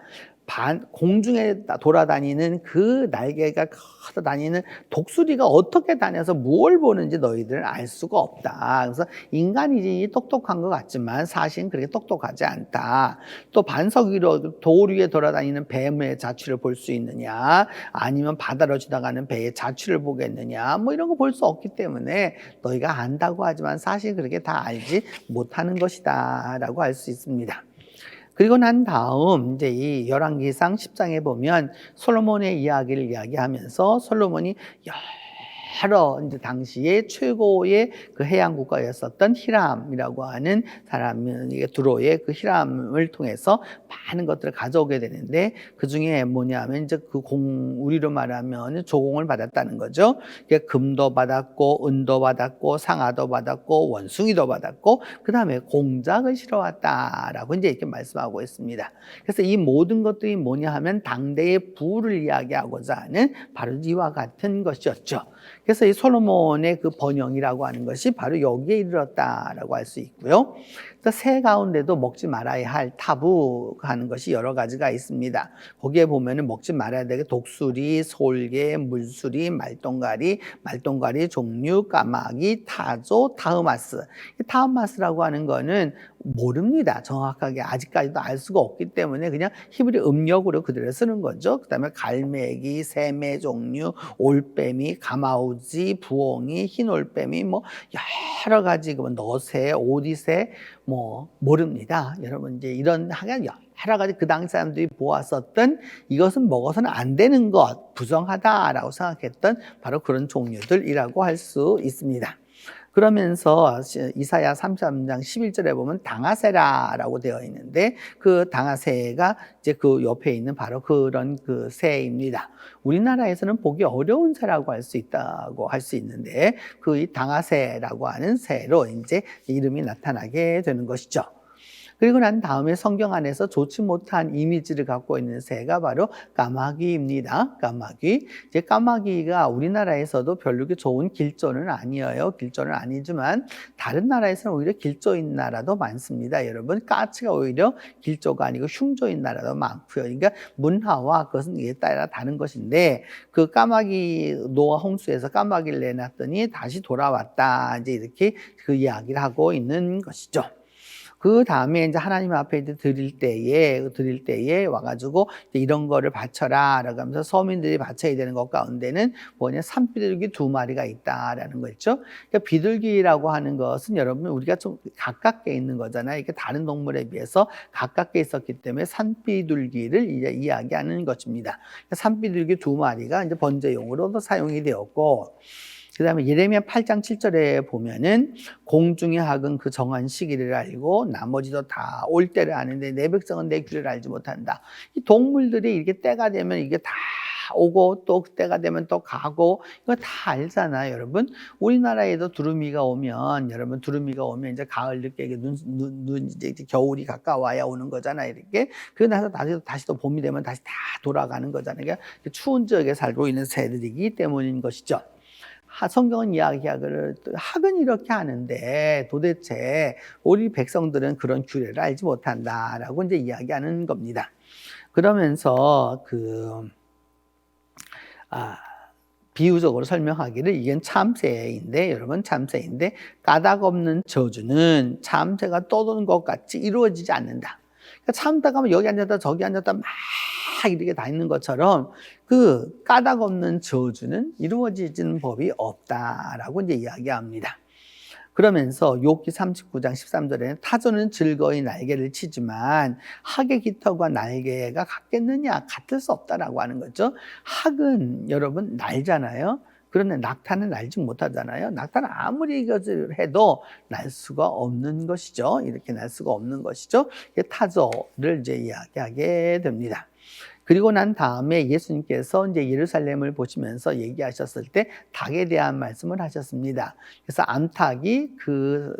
공중에 돌아다니는 그 날개가 커서 다니는 독수리가 어떻게 다녀서 무엇을 보는지 너희들은 알 수가 없다. 그래서 인간이 똑똑한 것 같지만 사실은 그렇게 똑똑하지 않다. 또 반석 위로 돌 위에 돌아다니는 뱀의 자취를 볼 수 있느냐, 아니면 바다로 지나가는 배의 자취를 보겠느냐, 뭐 이런 거 볼 수 없기 때문에 너희가 안다고 하지만 사실 그렇게 다 알지 못하는 것이다 라고 할 수 있습니다. 그리고 난 다음 이제 이 열왕기상 10장에 보면 솔로몬의 이야기를 이야기하면서 솔로몬이 여러 이제 당시에 최고의 그 해양 국가였었던 히람이라고 하는 사람이 두로의 그 히람을 통해서 많은 것들을 가져오게 되는데 그 중에 뭐냐면 이제 우리로 말하면 조공을 받았다는 거죠. 금도 받았고 은도 받았고 상아도 받았고 원숭이도 받았고 그 다음에 공작을 실어왔다라고 이제 이렇게 말씀하고 있습니다. 그래서 이 모든 것들이 뭐냐 하면 당대의 부를 이야기하고자 하는 바로 이와 같은 것이었죠. 그래서 이 솔로몬의 그 번영이라고 하는 것이 바로 여기에 이르렀다라고 할 수 있고요. 새 가운데도 먹지 말아야 할 타부 하는 것이 여러 가지가 있습니다. 거기에 보면은 먹지 말아야 되게 독수리, 솔개, 물수리, 말똥가리 종류, 까마귀, 타조, 타흐마스. 타흐마스라고 하는 거는 모릅니다. 정확하게 아직까지도 알 수가 없기 때문에 그냥 히브리 음력으로 그대로 쓰는 거죠. 그 다음에 갈매기, 새매 종류, 올빼미, 가마우지, 부엉이, 흰올빼미 뭐 여러 가지 너새, 오디새 뭐 모릅니다. 여러분 이제 이런 여러 가지 그 당시 사람들이 보았었던 이것은 먹어서는 안 되는 것, 부정하다라고 생각했던 바로 그런 종류들이라고 할 수 있습니다. 그러면서 이사야 33장 11절에 보면 당아새라라고 되어 있는데 그 당아새가 이제 그 옆에 있는 바로 그런 그 새입니다. 우리나라에서는 보기 어려운 새라고 할 수 있다고 할 수 있는데 그 당아새라고 하는 새로 이제 이름이 나타나게 되는 것이죠. 그리고 난 다음에 성경 안에서 좋지 못한 이미지를 갖고 있는 새가 바로 까마귀입니다. 까마귀. 이제 까마귀가 우리나라에서도 별로 그렇게 좋은 길조는 아니에요. 길조는 아니지만 다른 나라에서는 오히려 길조인 나라도 많습니다. 여러분, 까치가 오히려 길조가 아니고 흉조인 나라도 많고요. 그러니까 문화와 그것은 이에 따라 다른 것인데 그 까마귀 노아 홍수에서 까마귀를 내놨더니 다시 돌아왔다. 이제 이렇게 그 이야기를 하고 있는 것이죠. 그 다음에 이제 하나님 앞에 이제 드릴 때에 와가지고 이런 거를 바쳐라 라고 하면서 서민들이 바쳐야 되는 것 가운데는 뭐냐, 산비둘기 2마리가 있다라는 거 있죠. 그러니까 비둘기라고 하는 것은 여러분 우리가 좀 가깝게 있는 거잖아요. 이게 다른 동물에 비해서 가깝게 있었기 때문에 산비둘기를 이제 이야기하는 것입니다. 산비둘기 2마리가 이제 번제용으로도 사용이 되었고, 그 다음에 예레미야 8장 7절에 보면은 공중의 학은 그 정한 시기를 알고 나머지도 다 올 때를 아는데 내 백성은 내 길을 알지 못한다. 이 동물들이 이렇게 때가 되면 이게 다 오고 또 그때가 되면 또 가고 이거 다 알잖아요, 여러분. 우리나라에도 두루미가 오면 여러분 두루미가 오면 이제 가을 늦게 이게 이제 겨울이 가까워야 오는 거잖아요, 이렇게. 그러고 나서 다시 또 봄이 되면 다시 다 돌아가는 거잖아요. 그러니까 추운 지역에 살고 있는 새들이기 때문인 것이죠. 성경은 이야기하기를 학은 이렇게 하는데 도대체 우리 백성들은 그런 규례를 알지 못한다라고 이제 이야기하는 겁니다. 그러면서 비유적으로 설명하기를 이건 참새인데 여러분 참새인데 까닭 없는 저주는 참새가 떠도는 것 같이 이루어지지 않는다. 그러니까 참다가 여기 앉았다 저기 앉았다 막 이렇게 다니는 것처럼 그 까닭 없는 저주는 이루어지는 법이 없다라고 이제 이야기합니다. 그러면서 욥기 39장 13절에는 타조는 즐거이 날개를 치지만 학의 깃털과 날개가 같겠느냐? 같을 수 없다라고 하는 거죠. 학은 여러분 날잖아요. 그런데 낙타는 날지 못하잖아요. 낙타는 아무리 이것을 해도 날 수가 없는 것이죠. 이렇게 날 수가 없는 것이죠. 타조를 이제 이야기하게 됩니다. 그리고 난 다음에 예수님께서 이제 예루살렘을 보시면서 얘기하셨을 때 닭에 대한 말씀을 하셨습니다. 그래서 암탉이 그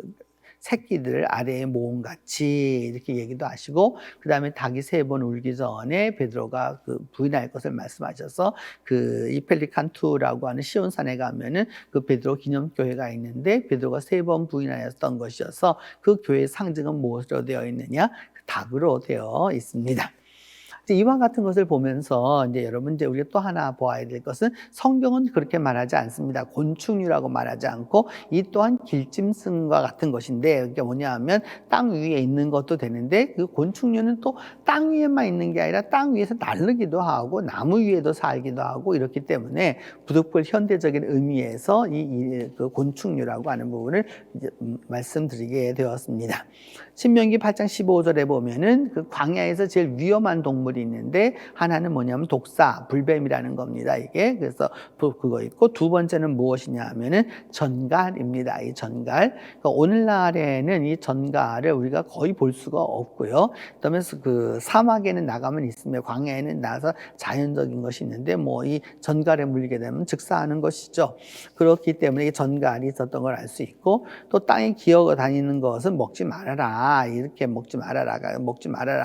새끼들 아래에 모음같이 이렇게 얘기도 하시고 그 다음에 닭이 3번 울기 전에 베드로가 그 부인할 것을 말씀하셔서 그 이펠리칸투라고 하는 시온산에 가면은 그 베드로 기념교회가 있는데 베드로가 3번 부인하였던 것이어서 그 교회의 상징은 무엇으로 되어 있느냐? 닭으로 되어 있습니다. 이와 같은 것을 보면서 이제 여러분 이제 우리가 또 하나 보아야 될 것은 성경은 그렇게 말하지 않습니다. 곤충류라고 말하지 않고 이 또한 길짐승과 같은 것인데 그게 뭐냐 하면 땅 위에 있는 것도 되는데 그 곤충류는 또 땅 위에만 있는 게 아니라 땅 위에서 날르기도 하고 나무 위에도 살기도 하고 이렇기 때문에 부득불 현대적인 의미에서 그 곤충류라고 하는 부분을 이제 말씀드리게 되었습니다. 신명기 8장 15절에 보면은 그 광야에서 제일 위험한 동물이 있는데 하나는 뭐냐면 독사, 불뱀이라는 겁니다. 이게 그래서 그거 있고 두 번째는 무엇이냐 하면은 전갈입니다. 이 전갈. 그러니까 오늘날에는 이 전갈을 우리가 거의 볼 수가 없고요. 그다음에 그 사막에는 나가면 있으며 광야에는 나가서 자연적인 것이 있는데 뭐 이 전갈에 물리게 되면 즉사하는 것이죠. 그렇기 때문에 이 전갈이 있었던 걸 알 수 있고 또 땅에 기어가 다니는 것은 먹지 말아라. 이렇게 먹지 말아라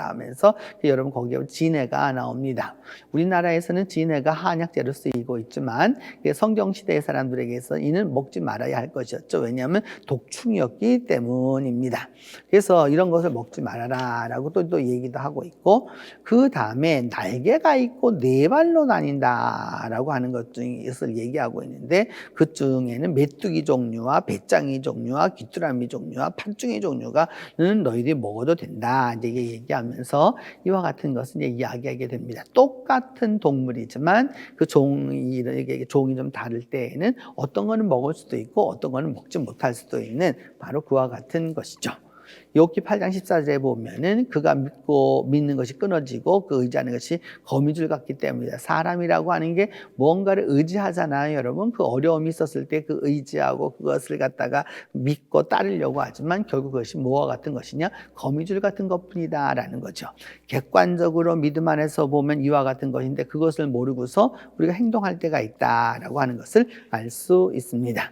하면서 여러분 거기에 진해가 나옵니다. 우리나라에서는 진해가 한약재로 쓰이고 있지만 성경시대의 사람들에게서 이는 먹지 말아야 할 것이었죠. 왜냐하면 독충이었기 때문입니다. 그래서 이런 것을 먹지 말아라 라고 또 얘기도 하고 있고 그 다음에 날개가 있고 4발로 다닌다 라고 하는 것을 얘기하고 있는데 그 중에는 메뚜기 종류와 배짱이 종류와 귀뚜라미 종류와 팥중이 종류가 너희들이 먹어도 된다 이제 얘기하면서 이와 같은 것을 이제 이야기하게 됩니다. 똑같은 동물이지만 그 종이 좀 다를 때에는 어떤 거는 먹을 수도 있고 어떤 거는 먹지 못할 수도 있는 바로 그와 같은 것이죠. 욥기 8장 14절에 보면은 그가 믿는 것이 끊어지고 그 의지하는 것이 거미줄 같기 때문이다. 사람이라고 하는 게 뭔가를 의지하잖아요, 여러분. 그 어려움이 있었을 때 그 의지하고 그것을 갖다가 믿고 따르려고 하지만 결국 그것이 뭐와 같은 것이냐? 거미줄 같은 것뿐이다라는 거죠. 객관적으로 믿음 안에서 보면 이와 같은 것인데 그것을 모르고서 우리가 행동할 때가 있다라고 하는 것을 알 수 있습니다.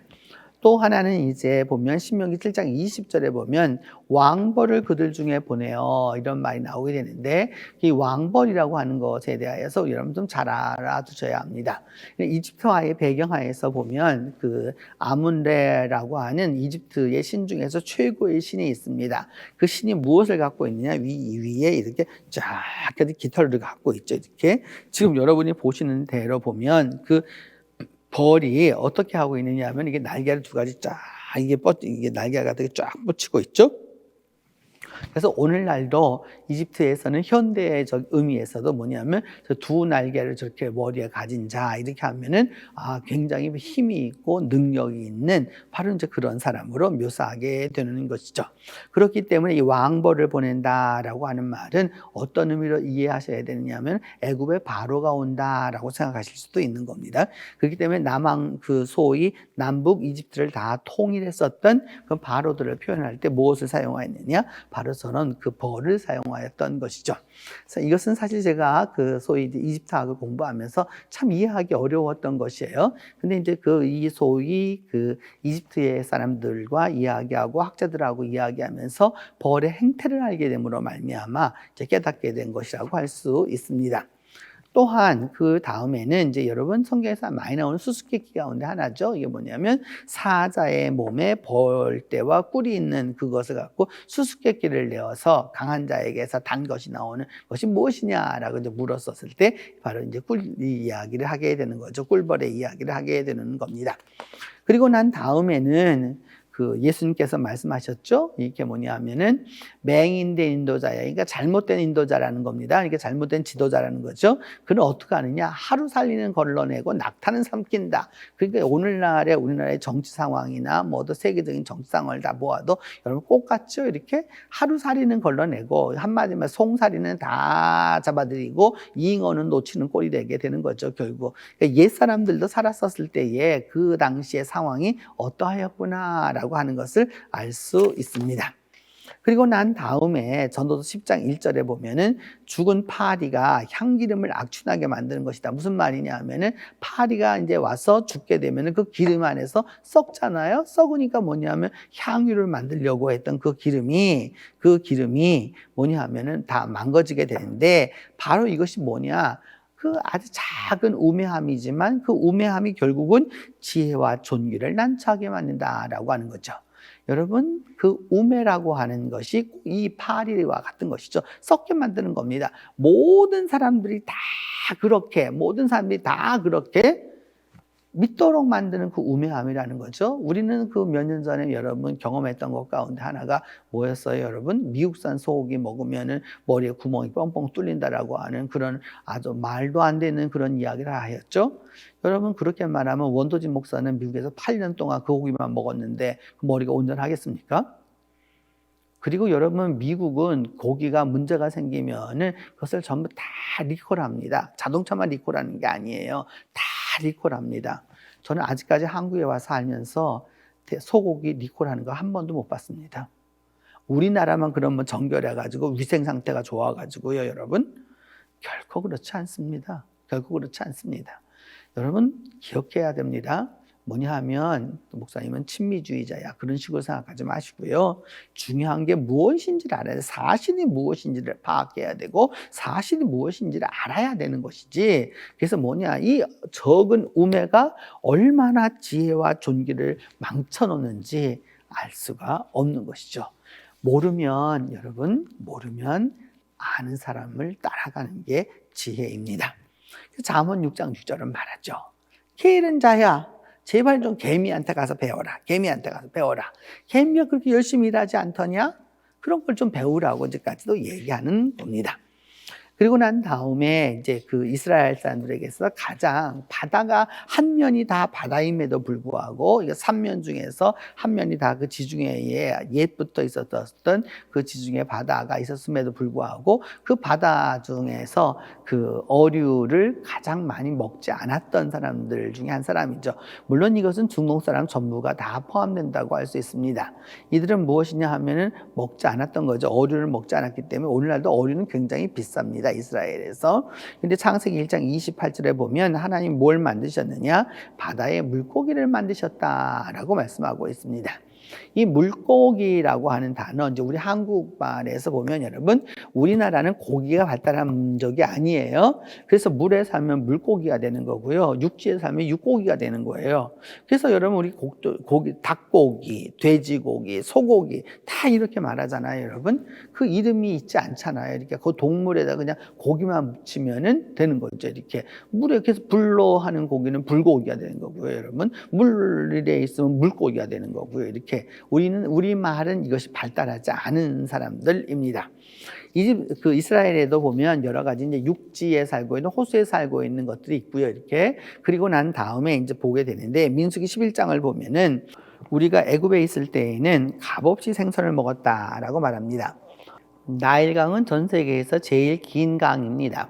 또 하나는 이제 보면 신명기 7장 20절에 보면 왕벌을 그들 중에 보내어 이런 말이 나오게 되는데 이 왕벌이라고 하는 것에 대하여서 여러분 좀 잘 알아두셔야 합니다. 이집트와의 배경하에서 보면 그 아문레라고 하는 이집트의 신 중에서 최고의 신이 있습니다. 그 신이 무엇을 갖고 있느냐? 위에 이렇게 쫙 깃털을 갖고 있죠. 이렇게 지금 여러분이 보시는 대로 보면 그 벌이 어떻게 하고 있느냐 하면 이게 날개를 2가지 쫙 이게 날개가 되게 쫙 뻗치고 있죠. 그래서 오늘날도 이집트에서는 현대적 의미에서도 뭐냐면 두 날개를 저렇게 머리에 가진 자 이렇게 하면은 굉장히 힘이 있고 능력이 있는 바로 이제 그런 사람으로 묘사하게 되는 것이죠. 그렇기 때문에 이 왕벌을 보낸다라고 하는 말은 어떤 의미로 이해하셔야 되느냐면 애굽의 바로가 온다라고 생각하실 수도 있는 겁니다. 그렇기 때문에 그 소위 남북 이집트를 다 통일했었던 그 바로들을 표현할 때 무엇을 사용하였느냐? 바로 있어서는 그 벌을 사용하였던 것이죠. 그래서 이것은 사실 제가 그 소위 이제 이집트학을 공부하면서 참 이해하기 어려웠던 것이에요. 근데 이제 이 소위 그 이집트의 사람들과 이야기하고 학자들하고 이야기하면서 벌의 행태를 알게 됨으로 말미암아 이제 깨닫게 된 것이라고 할 수 있습니다. 또한 그 다음에는 이제 여러분 성경에서 많이 나오는 수수께끼 가운데 하나죠. 이게 뭐냐면 사자의 몸에 벌떼와 꿀이 있는 그것을 갖고 수수께끼를 내어서 강한 자에게서 단 것이 나오는 것이 무엇이냐라고 이제 물었었을 때 바로 이제 꿀 이야기를 하게 되는 거죠. 꿀벌의 이야기를 하게 되는 겁니다. 그리고 난 다음에는 그 예수님께서 말씀하셨죠. 이게 뭐냐면은 맹인된 인도자야. 그러니까 잘못된 인도자라는 겁니다. 이게 잘못된 지도자라는 거죠. 그는 어떻게 하느냐? 하루 살리는 걸러내고 낙타는 삼킨다. 그러니까 우리나라의 정치 상황이나 뭐도 세계적인 정치 상황을 다 모아도 여러분 똑같죠. 이렇게 하루 살리는 걸러내고 한마디만 송사리는 다 잡아들이고 잉어는 놓치는 꼴이 되게 되는 거죠. 결국 그러니까 옛 사람들도 살았었을 때에 그 당시의 상황이 어떠하였구나라고 하는 것을 알 수 있습니다. 그리고 난 다음에 전도서 10장 1절에 보면은 죽은 파리가 향기름을 악취나게 만드는 것이다. 무슨 말이냐 하면은 파리가 이제 와서 죽게 되면은 그 기름 안에서 썩잖아요. 썩으니까 뭐냐면 향유를 만들려고 했던 그 기름이 뭐냐 하면은 다 망가지게 되는데 바로 이것이 뭐냐? 그 아주 작은 우매함이지만 그 우매함이 결국은 지혜와 존귀를 난처하게 만든다라고 하는 거죠. 여러분, 그 우매라고 하는 것이 이 파리와 같은 것이죠. 썩게 만드는 겁니다. 모든 사람들이 다 그렇게 믿도록 만드는 그 우매함이라는 거죠. 우리는 그 몇 년 전에 여러분 경험했던 것 가운데 하나가 뭐였어요, 여러분? 미국산 소고기 먹으면은 머리에 구멍이 뻥뻥 뚫린다라고 하는 그런 아주 말도 안 되는 그런 이야기를 하였죠. 여러분, 그렇게 말하면 원도진 목사는 미국에서 8년 동안 그 고기만 먹었는데 그 머리가 온전하겠습니까? 그리고 여러분, 미국은 고기가 문제가 생기면은 그것을 전부 다 리콜합니다. 자동차만 리콜하는 게 아니에요. 다 리콜합니다. 저는 아직까지 한국에 와서 살면서 소고기 리콜하는 거 한 번도 못 봤습니다. 우리나라만 그러면 정결해가지고 위생 상태가 좋아가지고요, 여러분. 결코 그렇지 않습니다. 여러분, 기억해야 됩니다. 뭐냐 하면 목사님은 친미주의자야 그런 식으로 생각하지 마시고요. 중요한 게 무엇인지를 알아야 돼. 사실이 무엇인지를 파악해야 되고 사실이 무엇인지를 알아야 되는 것이지. 그래서 뭐냐, 이 적은 우매가 얼마나 지혜와 존귀를 망쳐놓는지 알 수가 없는 것이죠. 여러분 모르면 아는 사람을 따라가는 게 지혜입니다. 잠언 6장 6절은 말하죠. 게으른 자야, 제발 좀 개미한테 가서 배워라. 개미가 그렇게 열심히 일하지 않더냐? 그런 걸 좀 배우라고 이제까지도 얘기하는 겁니다. 그리고 난 다음에 이제 그 이스라엘 사람들에게서 가장 바다가 한 면이 다 바다임에도 불구하고 이게 3면 중에서 한 면이 다 그 지중해에 옛부터 있었던 그 지중해 바다가 있었음에도 불구하고 그 바다 중에서 그 어류를 가장 많이 먹지 않았던 사람들 중에 한 사람이죠. 물론 이것은 중동 사람 전부가 다 포함된다고 할 수 있습니다. 이들은 무엇이냐 하면은 먹지 않았던 거죠. 어류를 먹지 않았기 때문에 오늘날도 어류는 굉장히 비쌉니다. 이스라엘에서. 근데 창세기 1장 28절에 보면 하나님 뭘 만드셨느냐? 바다에 물고기를 만드셨다라고 말씀하고 있습니다. 이 물고기라고 하는 단어, 이제 우리 한국말에서 보면 여러분, 우리나라는 고기가 발달한 적이 아니에요. 그래서 물에 살면 물고기가 되는 거고요. 육지에 살면 육고기가 되는 거예요. 그래서 여러분, 우리 고기, 닭고기, 돼지고기, 소고기 다 이렇게 말하잖아요, 여러분. 그 이름이 있지 않잖아요. 이렇게 그 동물에다 그냥 고기만 붙이면은 되는 거죠. 이렇게 물에 계속 불로 하는 고기는 불고기가 되는 거고요, 여러분. 물에 있으면 물고기가 되는 거고요. 이렇게 우리 말은 이것이 발달하지 않은 사람들입니다. 그 이스라엘에도 보면 여러 가지 이제 육지에 살고 있는 호수에 살고 있는 것들이 있고요. 이렇게 그리고 난 다음에 이제 보게 되는데 민수기 11장을 보면은 우리가 애굽에 있을 때에는 값없이 생선을 먹었다라고 말합니다. 나일강은 전 세계에서 제일 긴 강입니다.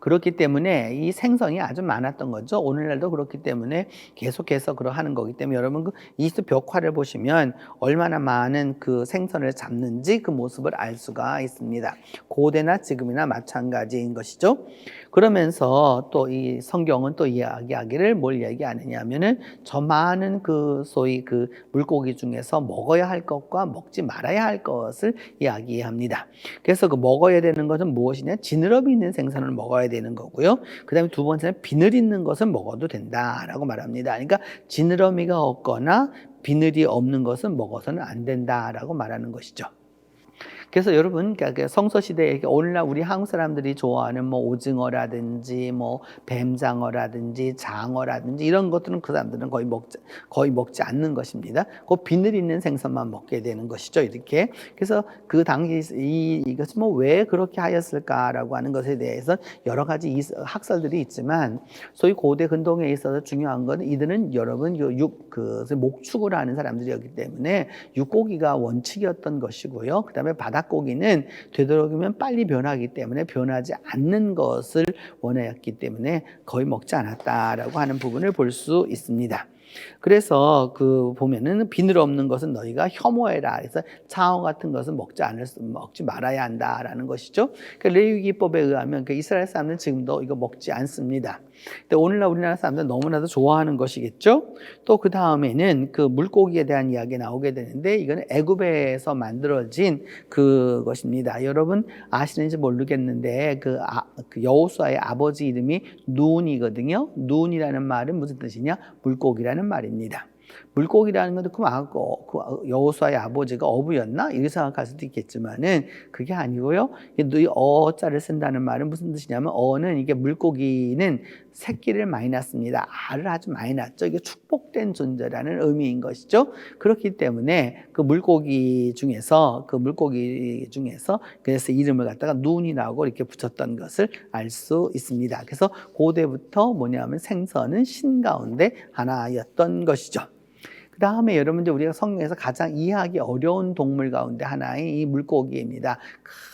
그렇기 때문에 이 생선이 아주 많았던 거죠. 오늘날도 그렇기 때문에 계속해서 하는 거기 때문에 여러분 그 이집트 벽화를 보시면 얼마나 많은 그 생선을 잡는지 그 모습을 알 수가 있습니다. 고대나 지금이나 마찬가지인 것이죠. 그러면서 또 이 성경은 또 이야기하기를 뭘 이야기하느냐 하면은 저 많은 그 소위 그 물고기 중에서 먹어야 할 것과 먹지 말아야 할 것을 이야기합니다. 그래서 그 먹어야 되는 것은 무엇이냐? 지느러미 있는 생선을 먹어야 되는 거고요. 그 다음에 두 번째는 비늘 있는 것은 먹어도 된다라고 말합니다. 그러니까 지느러미가 없거나 비늘이 없는 것은 먹어서는 안 된다라고 말하는 것이죠. 그래서 여러분 성서시대에 오늘날 우리 한국 사람들이 좋아하는 뭐 오징어라든지 뭐 뱀장어라든지 장어라든지 이런 것들은 그 사람들은 거의 먹지 않는 것입니다. 그 비늘 있는 생선만 먹게 되는 것이죠. 이렇게. 그래서 그 당시 이것이 뭐 왜 그렇게 하였을까라고 하는 것에 대해서 여러 가지 학설들이 있지만 소위 고대 근동에 있어서 중요한 건 이들은 여러분 목축을 하는 사람들이었기 때문에 육고기가 원칙이었던 것이고요. 그다음에 바닷고기는 되도록이면 빨리 변하기 때문에 변하지 않는 것을 원하였기 때문에 거의 먹지 않았다라고 하는 부분을 볼 수 있습니다. 그래서 그 보면은 비늘 없는 것은 너희가 혐오해라. 그래서 장어 같은 것은 먹지 말아야 한다라는 것이죠. 그러니까 레위기법에 의하면 그 이스라엘 사람들은 지금도 이거 먹지 않습니다. 근데 오늘날 우리나라 사람들은 너무나도 좋아하는 것이겠죠. 또 그 다음에는 그 물고기에 대한 이야기 나오게 되는데 이거는 애굽에서 만들어진 그것입니다. 여러분 아시는지 모르겠는데 그 여호수아의 아버지 이름이 눈이거든요. 눈이라는 말은 무슨 뜻이냐? 물고기라는 말입니다. 물고기라는 것도 그 여호수아의 아버지가 어부였나? 이렇게 생각할 수도 있겠지만은 그게 아니고요. 이 어자를 쓴다는 말은 무슨 뜻이냐면 어는 이게 물고기는 새끼를 많이 낳습니다. 알을 아주 많이 낳죠. 이게 축복된 존재라는 의미인 것이죠. 그렇기 때문에 그 물고기 중에서 그래서 이름을 갖다가 눈이라고 이렇게 붙였던 것을 알 수 있습니다. 그래서 고대부터 뭐냐면 생선은 신 가운데 하나였던 것이죠. 그 다음에 여러분들 우리가 성경에서 가장 이해하기 어려운 동물 가운데 하나인 이 물고기입니다.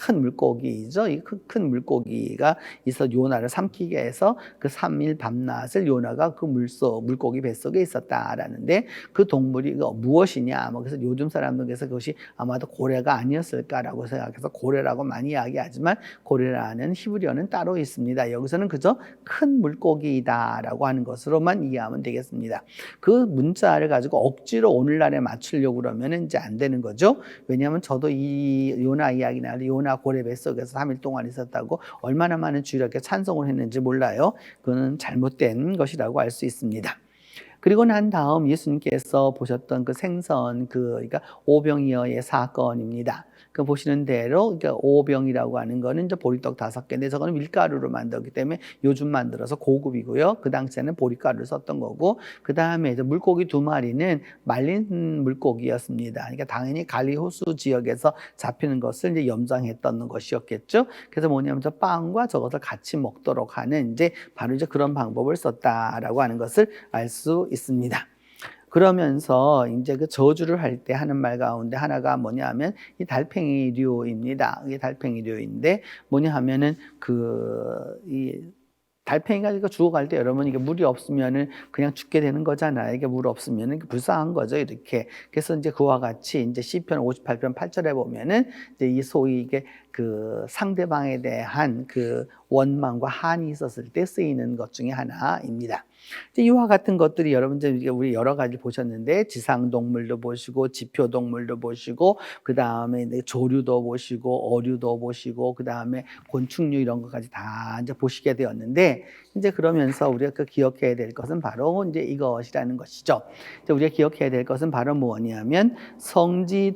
큰 물고기죠. 이 큰 물고기가 있어 요나를 삼키게 해서 그 3일 밤낮을 요나가 그 물고기 뱃속에 있었다라는데 그 동물이 무엇이냐? 그래서 요즘 사람들께서 그것이 아마도 고래가 아니었을까라고 생각해서 고래라고 많이 이야기하지만 고래라는 히브리어는 따로 있습니다. 여기서는 그저 큰 물고기다라고 하는 것으로만 이해하면 되겠습니다. 그 문자를 가지고 억지로 오늘날에 맞추려고 그러면 이제 안 되는 거죠. 왜냐하면 저도 이 요나 이야기 나올 때 요나 고래 뱃속에서 3일 동안 있었다고 얼마나 많은 주일학교 찬송을 했는지 몰라요. 그거는 잘못된 것이라고 알 수 있습니다. 그리고 난 다음 예수님께서 보셨던 그 생선 그러니까 오병이어의 사건입니다. 그 보시는 대로 그러니까 오병이라고 하는 거는 이제 보리떡 5개인데 저거는 밀가루로 만들었기 때문에 요즘 만들어서 고급이고요. 그 당시에는 보리가루를 썼던 거고 그 다음에 이제 물고기 2마리는 말린 물고기였습니다. 그러니까 당연히 갈리 호수 지역에서 잡히는 것을 이제 염장했던 것이었겠죠. 그래서 뭐냐면 저 빵과 저것을 같이 먹도록 하는 이제 바로 이제 그런 방법을 썼다라고 하는 것을 알 수 있습니다. 그러면서 이제 그 저주를 할 때 하는 말 가운데 하나가 뭐냐 하면 이 달팽이류입니다. 이게 달팽이류인데 뭐냐 하면은 이 달팽이가 죽어갈 때 여러분 이게 물이 없으면은 그냥 죽게 되는 거잖아요. 이게 물 없으면은 불쌍한 거죠. 이렇게. 그래서 이제 그와 같이 이제 시편 58편 8절에 보면은 이제 이 소위 이게 그 상대방에 대한 그 원망과 한이 있었을 때 쓰이는 것 중에 하나입니다. 이와 같은 것들이 여러분들 우리 여러 가지 보셨는데 지상 동물도 보시고 지표 동물도 보시고 그 다음에 조류도 보시고 어류도 보시고 그 다음에 곤충류 이런 것까지 다 이제 보시게 되었는데 이제 그러면서 우리가 기억해야 될 것은 바로 이제 이것이라는 것이죠. 이제 우리가 기억해야 될 것은 바로 뭐냐면 성지에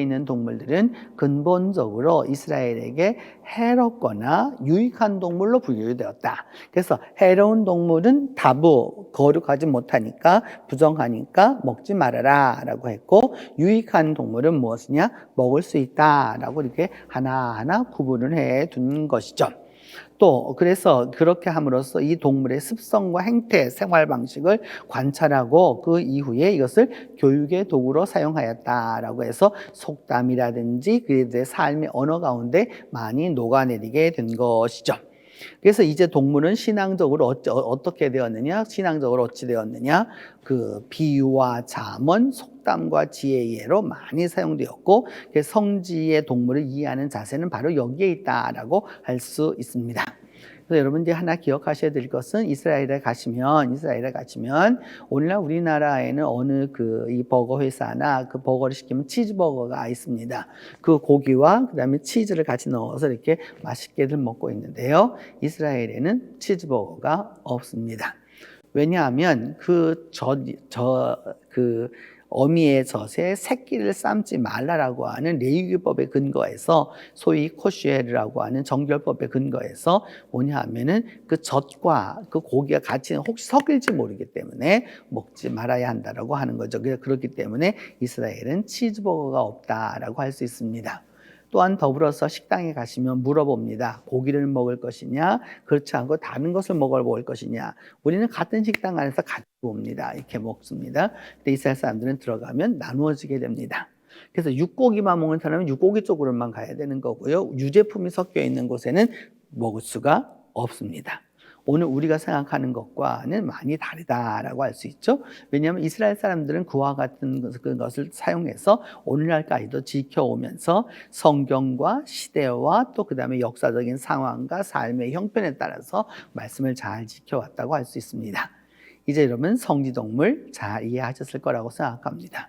있는 동물들은 근본적으로 이스라엘에게 해롭거나 유익한 동물로 분류되었다. 그래서 해로운 동물은 거룩하지 못하니까 부정하니까 먹지 말아라 라고 했고 유익한 동물은 무엇이냐? 먹을 수 있다 라고 이렇게 하나하나 구분을 해 둔 것이죠. 또 그래서 그렇게 함으로써 이 동물의 습성과 행태, 생활 방식을 관찰하고 그 이후에 이것을 교육의 도구로 사용하였다라고 해서 속담이라든지 그들의 삶의 언어 가운데 많이 녹아내리게 된 것이죠. 그래서 이제 동물은 신앙적으로 어떻게 되었느냐? 신앙적으로 어찌 되었느냐? 그 비유와 잠언, 속담과 지혜의 예로 많이 사용되었고, 성지의 동물을 이해하는 자세는 바로 여기에 있다라고 할 수 있습니다. 그래서 여러분 이제 하나 기억하셔야 될 것은 이스라엘에 가시면 오늘날 우리나라에는 어느 이 버거 회사나 그 버거를 시키면 치즈버거가 있습니다. 그 고기와 그다음에 치즈를 같이 넣어서 이렇게 맛있게들 먹고 있는데요. 이스라엘에는 치즈버거가 없습니다. 왜냐하면 어미의 젖에 새끼를 삶지 말라라고 하는 레위기법에 근거해서 소위 코슈에르라고 하는 정결법에 근거해서 뭐냐 하면은 그 젖과 그 고기가 같이 혹시 섞일지 모르기 때문에 먹지 말아야 한다라고 하는 거죠. 그렇기 때문에 이스라엘은 치즈버거가 없다라고 할 수 있습니다. 또한 더불어서 식당에 가시면 물어봅니다. 고기를 먹을 것이냐, 그렇지 않고 다른 것을 먹을 것이냐. 우리는 같은 식당 안에서 같이 봅니다. 이렇게 먹습니다. 근데 이스라엘 사람들은 들어가면 나누어지게 됩니다. 그래서 육고기만 먹는 사람은 육고기 쪽으로만 가야 되는 거고요. 유제품이 섞여 있는 곳에는 먹을 수가 없습니다. 오늘 우리가 생각하는 것과는 많이 다르다라고 할 수 있죠. 왜냐하면 이스라엘 사람들은 그와 같은 것을 사용해서 오늘날까지도 지켜오면서 성경과 시대와 또 그다음에 역사적인 상황과 삶의 형편에 따라서 말씀을 잘 지켜왔다고 할 수 있습니다. 이제 여러분 성지동물 잘 이해하셨을 거라고 생각합니다.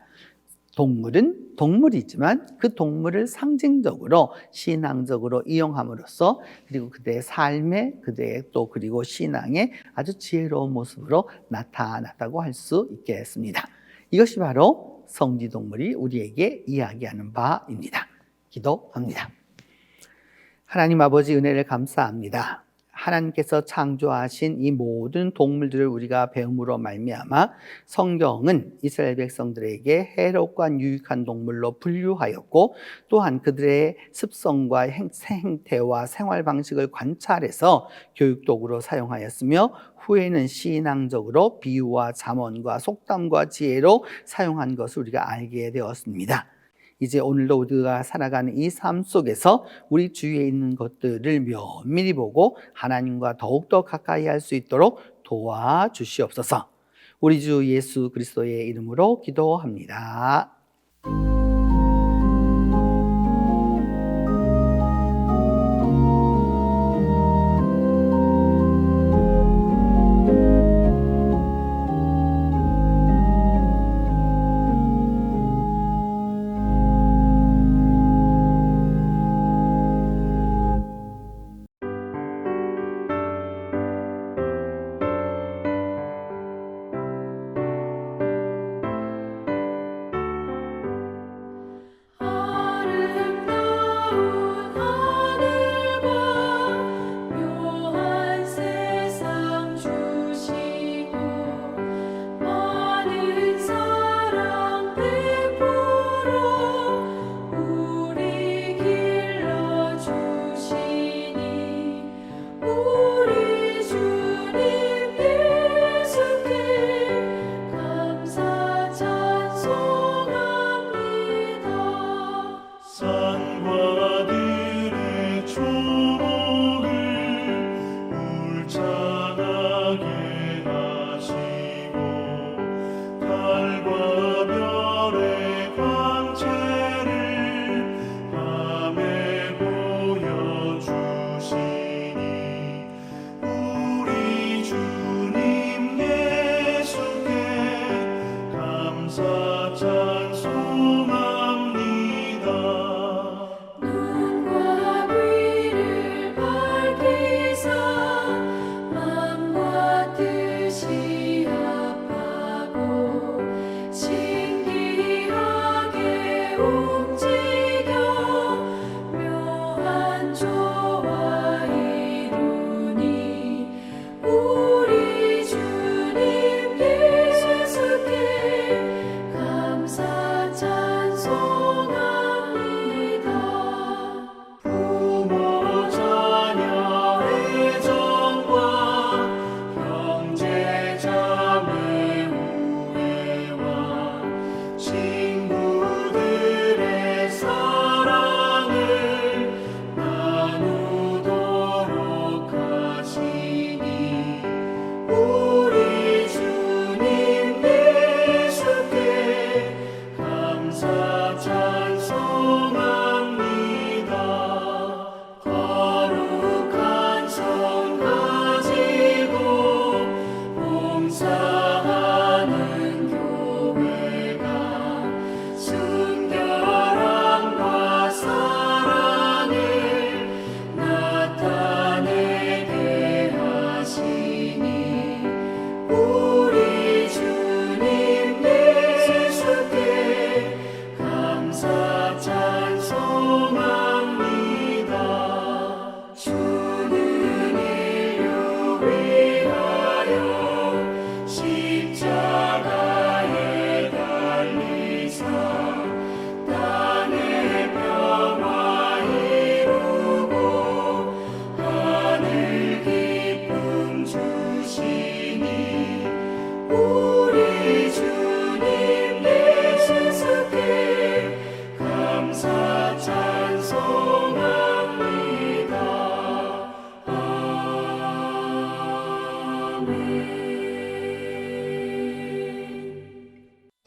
동물은 동물이지만 그 동물을 상징적으로 신앙적으로 이용함으로써 그리고 그들의 삶에 그리고 신앙의 아주 지혜로운 모습으로 나타났다고 할 수 있겠습니다. 이것이 바로 성지동물이 우리에게 이야기하는 바입니다. 기도합니다. 하나님 아버지 은혜를 감사합니다. 하나님께서 창조하신 이 모든 동물들을 우리가 배움으로 말미암아 성경은 이스라엘 백성들에게 해롭고 유익한 동물로 분류하였고 또한 그들의 습성과 행태와 생활 방식을 관찰해서 교육도구로 사용하였으며 후에는 신앙적으로 비유와 잠언과 속담과 지혜로 사용한 것을 우리가 알게 되었습니다. 이제 오늘도 우리가 살아가는 이 삶 속에서 우리 주위에 있는 것들을 면밀히 보고 하나님과 더욱더 가까이 할 수 있도록 도와주시옵소서. 우리 주 예수 그리스도의 이름으로 기도합니다.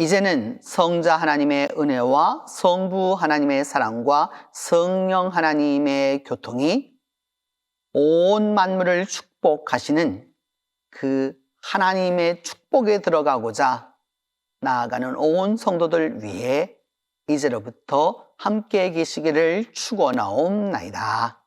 이제는 성자 하나님의 은혜와 성부 하나님의 사랑과 성령 하나님의 교통이 온 만물을 축복하시는 그 하나님의 축복에 들어가고자 나아가는 온 성도들 위해 이제로부터 함께 계시기를 축원하옵나이다.